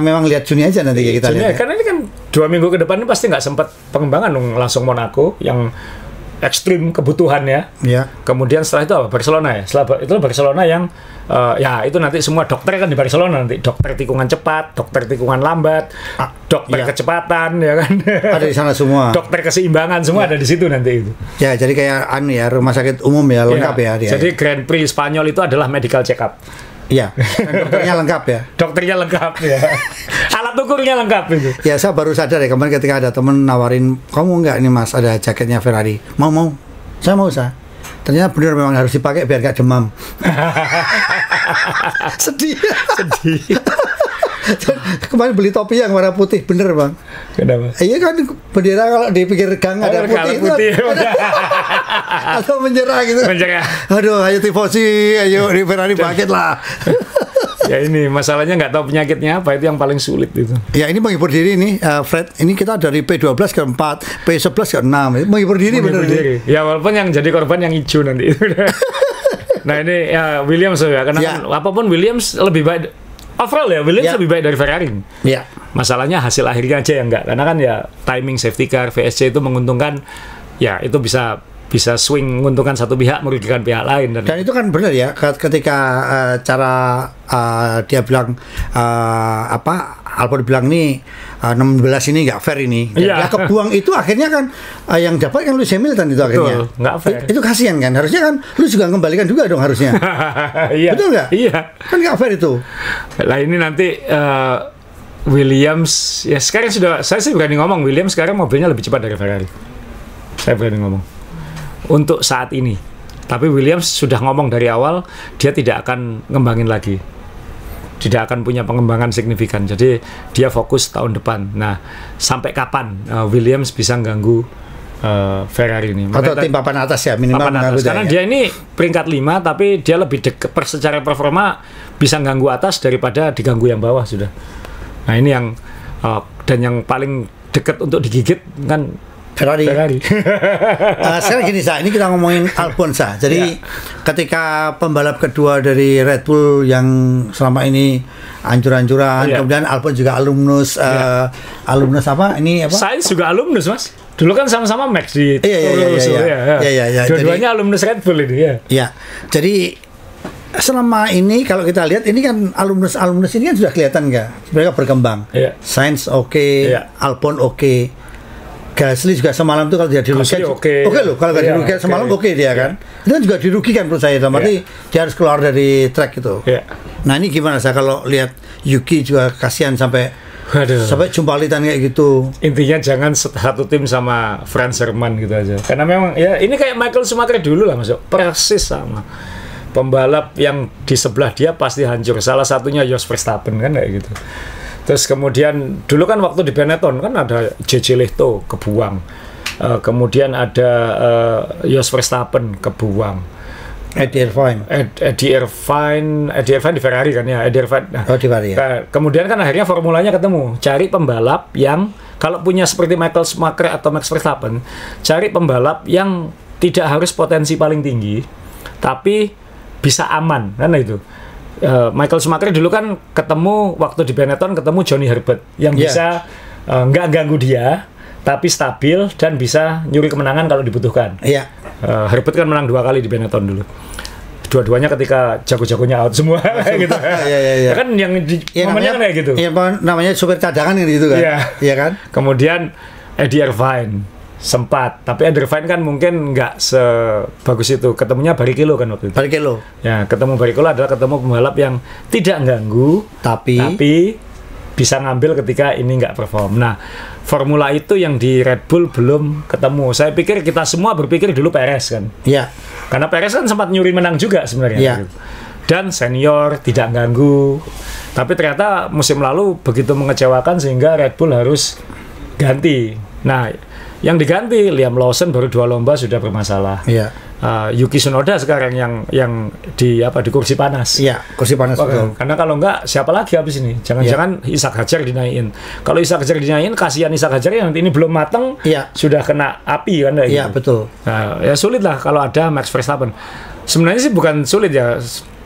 memang lihat Juni aja nanti kita lihat. Karena ini kan 2 minggu ke depan ini pasti nggak sempat pengembangan langsung Monaco yang ekstrim kebutuhannya. Kemudian setelah itu apa? Barcelona ya. Setelah itu Barcelona yang itu nanti semua dokter kan di Barcelona nanti. Dokter tikungan cepat, dokter tikungan lambat, dokter kecepatan ya kan. Ada di sana semua. Dokter keseimbangan semua ada di situ nanti itu. Ya, jadi kayak rumah sakit umum ya lengkap ya dia. Jadi Grand Prix Spanyol itu adalah medical check up. Iya, dokternya lengkap ya. Dokternya lengkap ya. Alat ukurnya lengkap itu. Ya, saya baru sadar ya kemarin ketika ada temen nawarin, kamu enggak ini Mas ada jaketnya Ferrari. Mau. Saya mau saya. Ternyata benar memang harus dipakai biar gak demam. Sedih. Kemarin beli topi yang warna putih, bener Bang. Kenapa? Iya kan bendera kalau di pinggir gang ada putih. Atau menyerah gitu. Aduh, ayo tifosi, ayo di Ferrari bangkit lah. Ya ini masalahnya nggak tahu penyakitnya apa, itu yang paling sulit itu. Ya ini menghibur diri nih, Fred. Ini kita dari P12 ke 4, P11 ke 6. Menghibur diri bener. Ya walaupun yang jadi korban yang hijau nanti. Nah ini ya Williams ya, karena kan apapun Williams lebih baik. Overall ya Williams lebih baik dari Ferrari. Masalahnya hasil akhirnya aja yang enggak. Karena kan ya timing safety car VSC itu menguntungkan, ya itu bisa swing menguntungkan satu pihak merugikan pihak lain dan itu kan benar ya ketika cara dia bilang Albon bilang nih 16 ini nggak fair ini. Ya kebuang itu akhirnya kan yang dapat kan Lewis Hamilton itu akhirnya. Nggak fair. Itu kasihan kan. Harusnya kan lu juga kembalikan juga dong harusnya. Betul nggak? Iya. Kan nggak fair itu. Lah ini nanti Williams ya sekarang saya sih berani ngomong Williams sekarang mobilnya lebih cepat dari Ferrari. Saya berani ngomong. Untuk saat ini. Tapi Williams sudah ngomong dari awal dia tidak akan ngembangin lagi. Tidak akan punya pengembangan signifikan. Jadi dia fokus tahun depan. Nah, sampai kapan Williams bisa ganggu Ferrari ini? Atau tim papan atas ya minimal. Papan atas. Karena dia ini peringkat 5 tapi dia lebih dekat secara performa bisa ganggu atas daripada diganggu yang bawah sudah. Nah, ini yang dan yang paling dekat untuk digigit kan Ferrari. Sekarang gini ini kita ngomongin Albon Jadi ketika pembalap kedua dari Red Bull yang selama ini ancur-ancuran, kemudian Albon juga alumnus apa? Ini apa? Sainz juga alumnus Mas. Dulu kan sama-sama Max di Iya. Dua-duanya alumnus Red Bull ini ya. Iya. Jadi selama ini kalau kita lihat ini kan alumnus ini kan sudah kelihatan nggak mereka berkembang. Sainz oke, Albon oke. Gasly juga semalam tuh kalau dia dirugikan oke loh kalau nggak dirugikan semalam oke dia kan itu kan juga dirugikan menurut saya berarti dia harus keluar dari track itu. Nah ini gimana saya kalau lihat Yuki juga kasihan sampai jumpalitan kayak gitu. Intinya jangan satu tim sama Franz Hermann gitu aja karena memang ya ini kayak Michael Schumacher dulu lah masuk persis sama pembalap yang di sebelah dia pasti hancur, salah satunya Jos Verstappen kan kayak gitu. Terus kemudian dulu kan waktu di Benetton kan ada JJ Lehto kebuang, kemudian ada Jos Verstappen kebuang, Eddie Irvine di Ferrari kan ya, Eddie Irvine. Nah, di Ferrari ya. Kemudian kan akhirnya formulanya ketemu, cari pembalap yang kalau punya seperti Michael Schumacher atau Max Verstappen, cari pembalap yang tidak harus potensi paling tinggi, tapi bisa aman, kan itu. Michael Schumacher dulu kan ketemu waktu di Benetton ketemu Johnny Herbert yang bisa nggak ganggu dia, tapi stabil dan bisa nyuri kemenangan kalau dibutuhkan. Iya. Herbert kan menang 2 kali di Benetton dulu. Dua-duanya ketika jago-jagonya out semua gitu. Iya. Kan yang momennya kan kayak gitu. Iya, namanya supir cadangan gitu kan. Iya kan? Kemudian Eddie Irvine sempat, tapi Eddie Irvine kan mungkin nggak sebagus itu. Ketemunya Barrichello kan waktu itu. Barrichello. Ya, ketemu Barrichello adalah ketemu pembalap yang tidak ganggu, tapi bisa ngambil ketika ini nggak perform. Nah, formula itu yang di Red Bull belum ketemu. Saya pikir kita semua berpikir dulu Perez kan. Iya. Karena Perez kan sempat nyuri menang juga sebenarnya. Iya. Dan senior, tidak ganggu. Tapi ternyata musim lalu begitu mengecewakan sehingga Red Bull harus ganti. Nah, yang diganti Liam Lawson baru 2 lomba sudah bermasalah. Iya. Yuki Tsunoda sekarang yang di kursi panas. Iya, kursi panas betul. Karena kalau enggak siapa lagi habis ini? Jangan-jangan Ishak Hadjar dinaikin. Kalau Ishak Hadjar dinaikin kasihan Ishak Hadjar yang ini belum mateng sudah kena api kan Iya, gitu. Betul. Nah, ya sulit lah kalau ada Max Verstappen. Sebenarnya sih bukan sulit ya.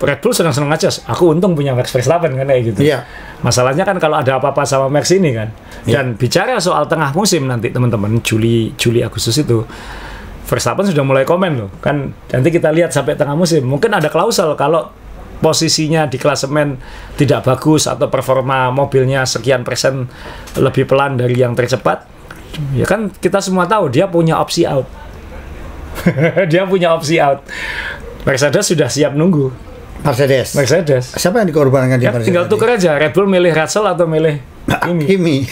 Red Bull senang-senang aja. Aku untung punya Max Verstappen kan kayak gitu. Iya. Masalahnya kan kalau ada apa-apa sama Max ini kan. Dan bicara soal tengah musim nanti teman-teman Juli Agustus itu Verstappen sudah mulai komen loh. Kan nanti kita lihat sampai tengah musim. Mungkin ada klausul kalau posisinya di klasemen tidak bagus atau performa mobilnya sekian persen lebih pelan dari yang tercepat. Ya kan kita semua tahu dia punya opsi out. Dia punya opsi out. Mercedes sudah siap nunggu. Mercedes. Siapa yang dikorbankan di Mercedes? Tinggal tukar aja. Red Bull milih Russell atau milih Kimi.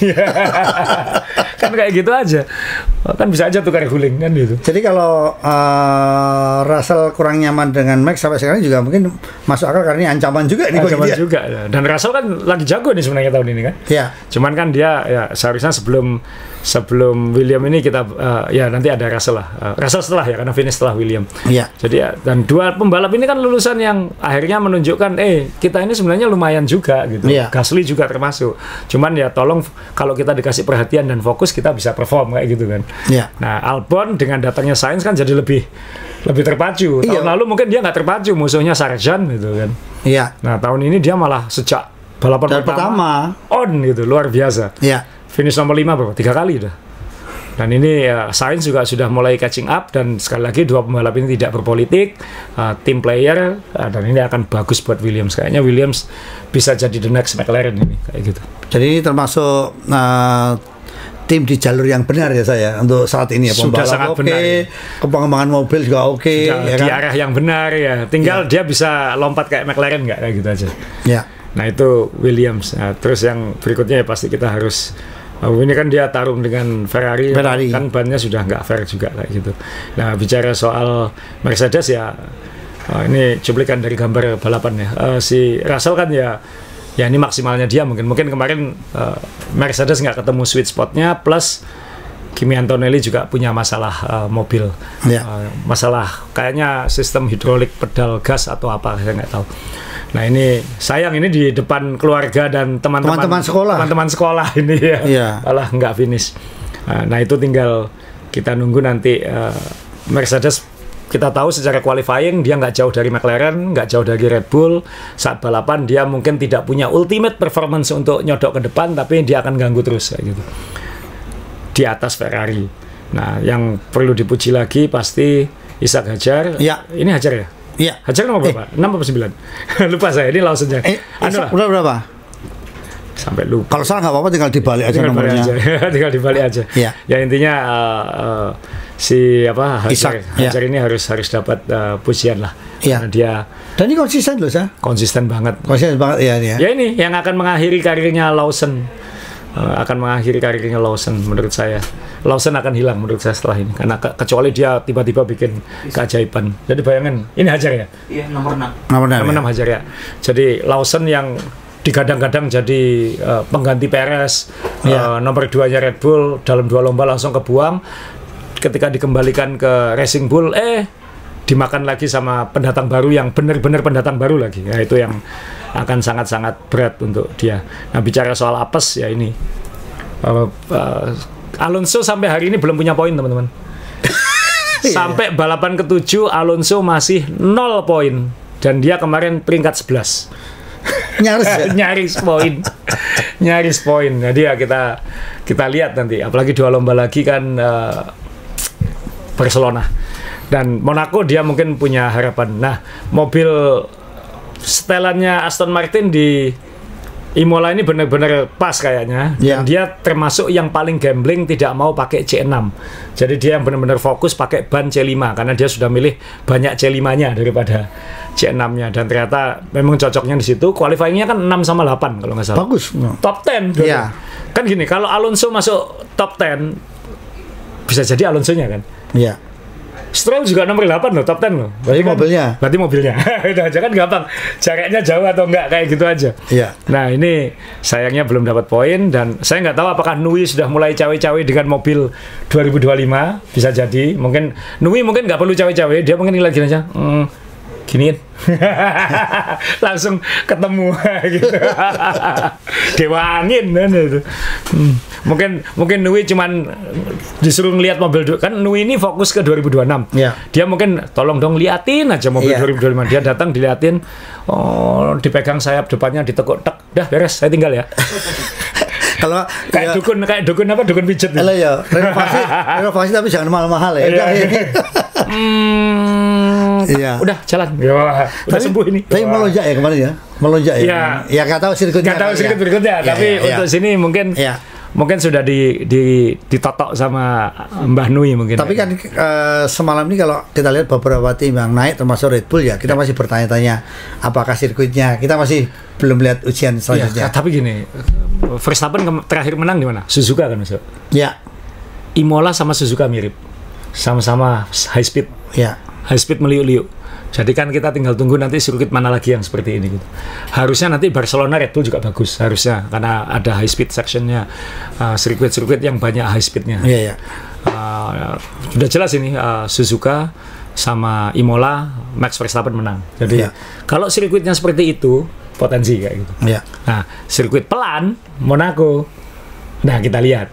Kan kayak gitu aja. Kan bisa aja tukar guling kan gitu. Jadi kalau Russell kurang nyaman dengan Max sampai sekarang juga mungkin masuk akal karena ini ancaman juga nih. Ancaman juga ya. Dan Russell kan lagi jago nih sebenarnya tahun ini kan. Iya. Cuman kan dia ya seharusnya sebelum William ini kita ya nanti ada Russell lah. Russell setelah ya karena finish setelah William. Iya. Jadi ya, dan 2 pembalap ini kan lulusan yang akhirnya menunjukkan kita ini sebenarnya lumayan juga gitu. Iya. Gasly juga termasuk. Cuman ya tolong kalau kita dikasih perhatian dan fokus kita bisa perform kayak gitu kan. Iya. Nah, Albon dengan datangnya Sainz kan jadi lebih terpacu. Tahun lalu mungkin dia nggak terpacu, musuhnya Sargent gitu kan. Iya. Nah, tahun ini dia malah sejak balapan pertama on gitu, luar biasa. Iya. Finish nomor 5 berapa? 3 kali dah. Dan ini Sainz juga sudah mulai catching up dan sekali lagi 2 pembalap ini tidak berpolitik, team player dan ini akan bagus buat Williams. Kayaknya Williams bisa jadi the next McLaren ini kayak gitu. Jadi ini termasuk tim di jalur yang benar ya saya untuk saat ini ya. Sudah sangat benar. Pengembangan mobil juga oke. Ya di arah yang benar ya. Tinggal dia bisa lompat kayak McLaren nggak kayak gitu aja. Ya. Nah itu Williams. Nah, terus yang berikutnya ya pasti kita harus ini kan dia tarung dengan Ferrari. Kan bannya sudah nggak fair juga kayak gitu. Nah bicara soal Mercedes ya ini cuplikan dari gambar balapan ya. Si Russell kan ya ini maksimalnya dia mungkin kemarin Mercedes nggak ketemu sweet spotnya plus Kimi Antonelli juga punya masalah mobil. Masalah kayaknya sistem hidrolik pedal gas atau apa saya nggak tahu. Nah ini sayang ini di depan keluarga dan teman-teman sekolah ini ya malah nggak finish. Nah itu tinggal kita nunggu nanti Mercedes kita tahu secara qualifying dia nggak jauh dari McLaren, nggak jauh dari Red Bull. Saat balapan dia mungkin tidak punya ultimate performance untuk nyodok ke depan, tapi dia akan ganggu terus kayak gitu di atas Ferrari. Nah yang perlu dipuji lagi pasti Ishak Hadjar. Ini Hadjar ya? Iya. Hadjar nomor berapa? 6 atau 9? Lupa saya, ini Lawson-nya. Udah berapa? Sampai lupa. Kalau salah nggak apa-apa, tinggal dibalik aja nomornya. Tinggal dibalik aja. Iya. Ya intinya si Hadjar ini harus dapat pujian lah. Iya. Karena dia dan ini konsisten loh, konsisten banget. Ya. Ya ini yang akan mengakhiri karirnya Lawson. Menurut saya Lawson akan hilang menurut saya setelah ini karena kecuali dia tiba-tiba bikin keajaiban. Jadi bayangin ini Hadjar ya? Iya, nomor 6 Hadjar ya. Jadi Lawson yang digadang-gadang jadi pengganti Perez, nomor 2-nya Red Bull dalam 2 lomba langsung kebuang. Ketika dikembalikan ke Racing Bull dimakan lagi sama pendatang baru yang benar-benar pendatang baru lagi. Ya itu yang akan sangat-sangat berat untuk dia. Nah bicara soal apes ya ini Alonso sampai hari ini belum punya poin teman-teman. Sampai balapan ke-7 Alonso masih 0 poin dan dia kemarin peringkat 11. Nyaris poin. Jadi ya kita lihat nanti, apalagi 2 lomba lagi kan Barcelona dan Monaco, dia mungkin punya harapan. Nah, mobil setelannya Aston Martin di Imola ini benar-benar pas kayaknya. Dan dia termasuk yang paling gambling, tidak mau pakai C6. Jadi dia yang benar-benar fokus pakai ban C5 karena dia sudah milih banyak C5-nya daripada C6-nya, dan ternyata memang cocoknya di situ. Qualifying-nya kan 6 sama 8 kalau nggak salah. Bagus. Top 10. Kan gini, kalau Alonso masuk top 10 bisa jadi Alonso-nya kan. Iya. Stroll juga nomor 8 loh, top 10 loh. Berarti mobilnya. Berarti mobilnya. Itu aja kan gampang. Jaraknya jauh atau enggak, kayak gitu aja. Iya. Nah, ini sayangnya belum dapat poin, dan saya nggak tahu apakah Nui sudah mulai cawe-cawe dengan mobil 2025. Bisa jadi. Mungkin Nui mungkin nggak perlu cawe-cawe, dia mungkin ngeliat gini aja. Giniin. Langsung ketemu gitu. Dewa angin kan itu. Mungkin Nui cuman disuruh ngeliat mobil kan. Nui ini fokus ke 2026. Dia mungkin tolong dong liatin aja mobil 2025. Dia datang diliatin, dipegang sayap depannya, ditekuk, tek, dah beres, saya tinggal ya. Kalau kayak dukun apa, dukun pijet ya. Renovasi tapi jangan mahal-mahal ya. Udah jalan. Udah sembuh ini. Tapi melonjak ya kemarin ya. Melonjak ya. Ya nggak tahu sirkuitnya. Nggak tahu sirkuit berikutnya. Tapi untuk sini mungkin sudah ditotok sama Mbah Nui mungkin. Tapi kan semalam ini kalau kita lihat beberapa tim yang naik termasuk Red Bull ya, kita masih bertanya-tanya apakah sirkuitnya. Kita masih belum lihat ujian selanjutnya. Tapi gini, Verstappen terakhir menang di mana? Suzuka kan Mas. Ya. Imola sama Suzuka mirip. Sama-sama high speed. Ya. High speed meliuk-liuk. Jadi kan kita tinggal tunggu nanti sirkuit mana lagi yang seperti ini gitu. Harusnya nanti Barcelona Red Bull juga bagus harusnya, karena ada high speed sectionnya, sirkuit-sirkuit yang banyak high speednya. Iya. Sudah jelas ini Suzuka sama Imola Max Verstappen menang. Jadi kalau sirkuitnya seperti itu potensi kayak gitu. Nah sirkuit pelan Monaco, nah kita lihat.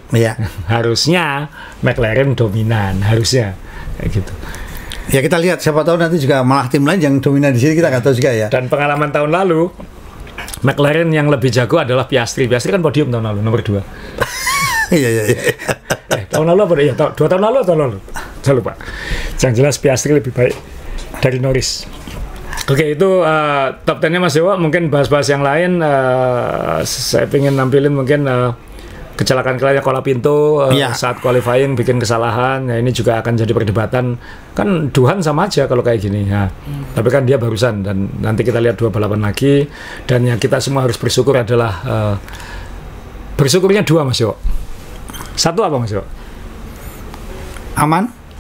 Harusnya McLaren dominan harusnya kayak gitu. Ya kita lihat, siapa tahu nanti juga malah tim lain yang dominan di sini, kita nggak tahu juga ya. Dan pengalaman tahun lalu McLaren yang lebih jago adalah Piastri. Piastri kan podium tahun lalu nomor 2. Iya. Tahun lalu apa ya? 2 tahun lalu atau tahun lalu? Saya lupa. Yang jelas Piastri lebih baik dari Norris. Oke, itu top 10-nya Mas Dewa. Mungkin bahas-bahas yang lain. Saya pengen nampilin mungkin kecelakaan Colapinto saat qualifying bikin kesalahan. Ya, ini juga akan jadi perdebatan. Kan Duhan sama aja kalau kayak gini. Ya. Tapi kan dia barusan, dan nanti kita lihat 2 balapan lagi. Dan yang kita semua harus bersyukur adalah bersyukurnya 2 Mas Yo. 1 apa Mas Yo?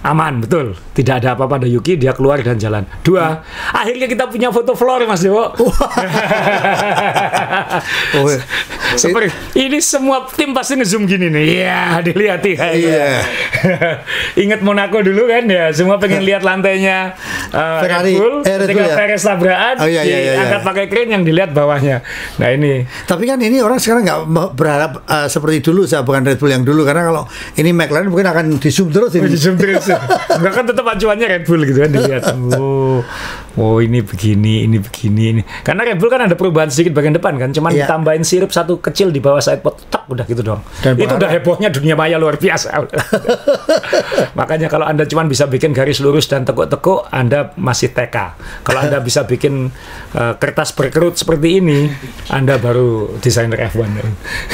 Aman, betul. Tidak ada apa-apa, ada Yuki, dia keluar dan jalan. 2, akhirnya kita punya foto floor Mas Dewo. Seperti ini semua tim pasti ngezoom gini nih. Iya, dilihat ya. Ingat Monaco dulu kan ya, semua pengen lihat lantainya Ferrari, Red Bull, ketika Perez tabrakan, diangkat pakai crane, yang dilihat bawahnya. Nah ini. Tapi kan ini orang sekarang nggak berharap seperti dulu, bukan Red Bull yang dulu, karena kalau ini McLaren mungkin akan di zoom terus ini. Di zoom terus. Enggak kan tetap acuannya Red Bull gitu kan, dilihat. Ini begini. Karena Red Bull kan ada perubahan sedikit bagian depan kan, cuman ditambahin sirip satu kecil di bawah sidepod, tak udah gitu dong. Itu udah hebohnya dunia maya luar biasa. Makanya kalau Anda cuman bisa bikin garis lurus dan tekuk-tekuk, Anda masih TK. Kalau Anda bisa bikin kertas berkerut seperti ini, Anda baru desainer F1.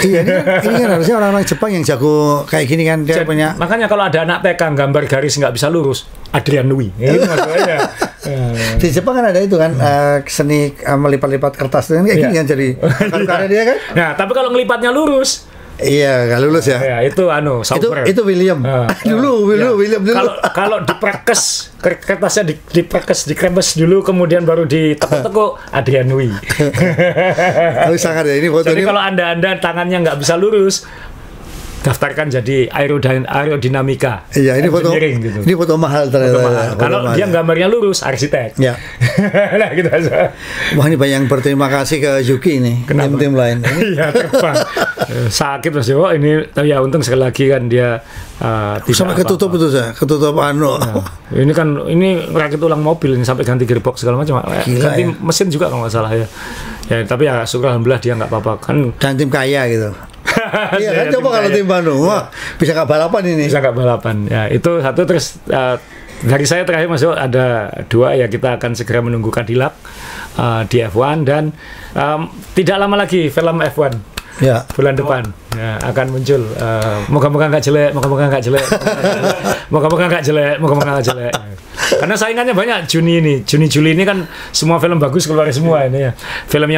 Iya, ini kan harusnya orang-orang Jepang yang jago kayak gini kan, dia punya. Makanya kalau ada anak TK gambar garis nggak bisa lurus, Adrian Nui. Itu maksudnya. Di Jepang kan ada itu kan, seni melipat-lipat kertas itu kan kayak gini kan, jadi karya dia kan. Nah, tapi kalau ngelipatnya lurus, iya, nggak lulus ya. Itu Sauber. Itu William. William dulu. Kalau diprekes, kertasnya dikrebes dulu, kemudian baru ditekuk-tekuk, Adrian Nui. Sangat ya ini foto. Jadi kalau anda tangannya nggak bisa lurus, daftarkan jadi aerodinamika. Iya, ini foto gitu. Ini foto mahal ternyata. Foto mahal. Kalau dia gambarnya lurus, arsitek. Ya. Nah, gitu aja. Wah, ini banyak berterima kasih ke Yuki nih, tim-tim lain. Iya, terbang. Sakit Mas Dewo ini, tapi ya untung sekali lagi kan dia tidak sampai ketutup itu saya, ketutup anu. Nah, ini rakit ulang mobil ini sampai ganti gearbox segala macam. Ganti mesin juga kalau nggak salah ya. Ya, tapi ya syukur alhamdulillah dia nggak apa-apa kan. Dan tim kaya gitu. Iya kan, coba kalau tim Bandung, wah bisa nggak balapan ini? Bisa nggak balapan. Ya itu satu, terus dari saya terakhir Mas Dewo ada 2 ya, kita akan segera menunggu Cadillac di F1 dan tidak lama lagi film F1 ya. bulan depan ya, akan muncul. Moga-moga nggak jelek, moga-moga nggak jelek, moga-moga nggak jelek, moga-moga nggak jelek. Karena saingannya banyak Juni-Juli ini kan semua film bagus keluar semua ini ya. Film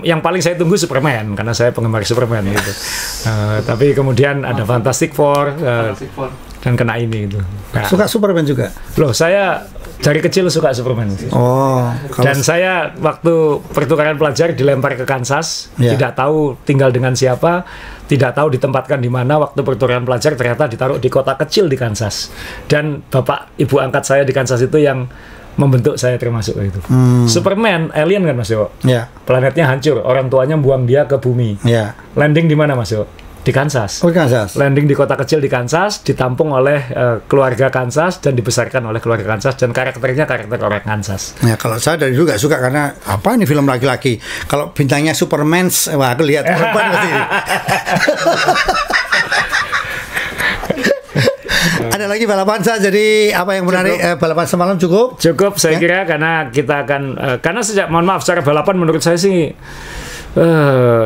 yang paling saya tunggu Superman karena saya penggemar Superman gitu. Tapi kemudian ada Fantastic Four. Dan kena ini gitu. Nah, suka Superman juga? Loh, saya dari kecil suka Superman. Oh. Dan saya waktu pertukaran pelajar dilempar ke Kansas, tidak tahu tinggal dengan siapa, tidak tahu ditempatkan di mana. Waktu pertukaran pelajar ternyata ditaruh di kota kecil di Kansas. Dan bapak ibu angkat saya di Kansas itu yang membentuk saya termasuk itu. Superman, alien kan Mas Dewo? Ya. Planetnya hancur, orang tuanya buang dia ke bumi. Ya. Landing di mana Mas Dewo? Di Kansas. Oh, Kansas. Landing di kota kecil di Kansas, ditampung oleh keluarga Kansas dan dibesarkan oleh keluarga Kansas dan karakternya karakter orang Kansas. Ya, kalau saya dari dulu gak suka karena apa ini film laki-laki. Kalau bintangnya Superman, wah aku lihat perempuan pasti. Ada lagi balapan saya, jadi apa yang menarik? Balapan semalam cukup? Cukup saya kira karena kita akan karena sejak, mohon maaf, secara balapan menurut saya sih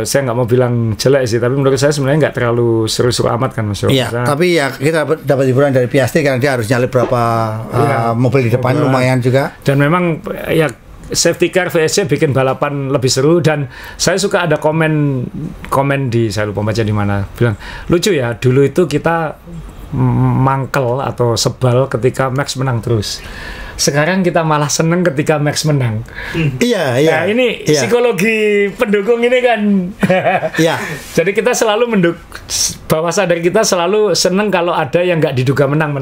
saya nggak mau bilang jelek sih, tapi menurut saya sebenarnya nggak terlalu seru-seru amat kan Mas. Iya, tapi ya kita dapat hiburan dari Piastri karena dia harus nyalip berapa mobil di depan, lumayan juga. Dan memang ya safety car VSC bikin balapan lebih seru, dan saya suka ada komen di, saya lupa baca di mana, bilang lucu ya, dulu itu kita mangkel atau sebal ketika Max menang terus. Sekarang kita malah seneng ketika Max menang. Iya. Nah, ini psikologi pendukung ini kan. Iya. Jadi kita selalu bawah sadar kita selalu seneng kalau ada yang nggak diduga menang.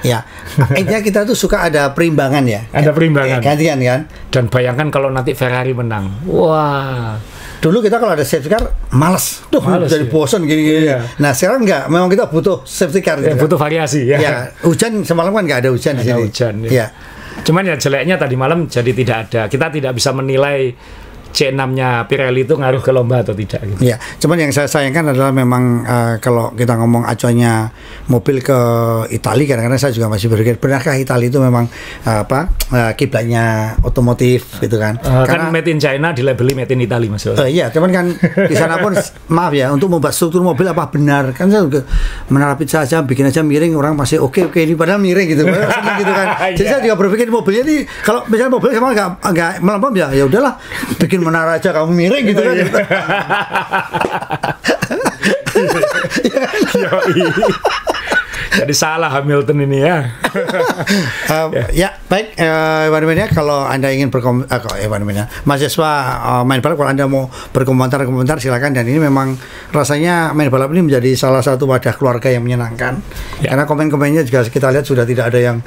Iya. Intinya kita tuh suka ada perimbangan ya. Ada perimbangan. Gantian kan. Dan bayangkan kalau nanti Ferrari menang. Wah. Dulu kita kalau ada safety car males jadi bosan gini. Iya. Nah sekarang enggak, memang kita butuh safety car. Butuh variasi ya. Ya. Hujan semalam kan nggak ada hujan di sini. Hujan. Ya. Cuman ya jeleknya tadi malam jadi tidak ada. Kita tidak bisa menilai C6-nya Pirelli itu ngaruh ke lomba atau tidak gitu. Ya, cuman yang saya sayangkan adalah memang kalau kita ngomong acuannya mobil ke Italia, kadang-kadang saya juga masih berpikir benarkah Italia itu memang kiblatnya otomotif gitu kan? Karena kan made in China dilabeli made in Italy Mas. Iya, cuman kan di sana pun maaf ya, untuk membuat struktur mobil apa benar kan saya juga menara pizza aja bikin aja miring, orang masih oke ini padahal miring gitu. Senang gitu kan. Jadi saya juga berpikir mobilnya ini kalau misalnya mobilnya sama enggak melempem ya udahlah bikin menara aja kamu miring gitu kan. Jadi salah Hamilton ini ya. Ya baik, kalau Anda ingin mahasiswa main balap, kalau Anda mau berkomentar silakan. Dan ini memang rasanya main balap ini menjadi salah satu wadah keluarga yang menyenangkan. Karena komen-komennya juga kita lihat sudah tidak ada yang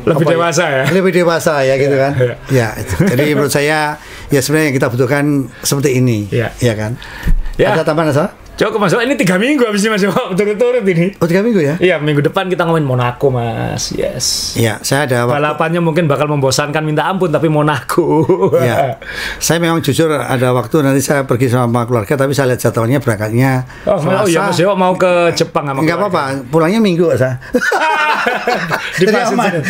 lebih dewasa lebih dewasa ya gitu kan. Ya, jadi menurut saya ya sebenarnya yang kita butuhkan seperti ini, ya kan. Ada tambahan Asa? Coba Mas, ini 3 minggu habis ini Mas, berturut-turut ini. Oh 3 minggu ya? Iya, minggu depan kita ngomongin Monaco Mas. Yes. Iya, saya ada balapannya mungkin bakal membosankan minta ampun, tapi Monaco. Iya. Saya memang jujur ada waktu nanti saya pergi sama keluarga, tapi saya lihat jadwalnya berangkatnya Selasa. Oh iya Mas, mau ke Jepang sama enggak apa-apa, pulangnya Minggu Asa. Jadi aman.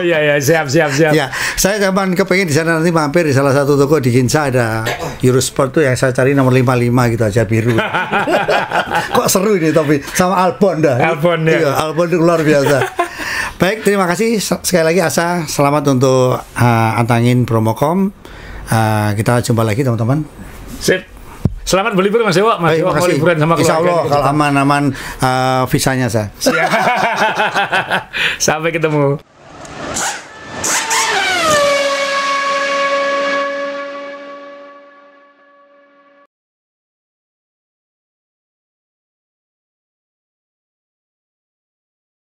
Iya, siap. Ya, saya kapan kepengen di sana nanti mampir di salah satu toko di Ginza, ada Eurosport tuh yang saya cari nomor 55 gitu aja, biru. Kok seru ini tapi sama Albon dah. Albon ya. Iya, Albon itu luar biasa. Baik, terima kasih sekali lagi Asa. Selamat untuk antangin Promocom. Kita jumpa lagi teman-teman. Sip. Selamat berlibur Mas Dewo. Mas Dewo mau liburan sama keluarga. Insya Allah kalau aman-aman visanya saya. Sampai ketemu.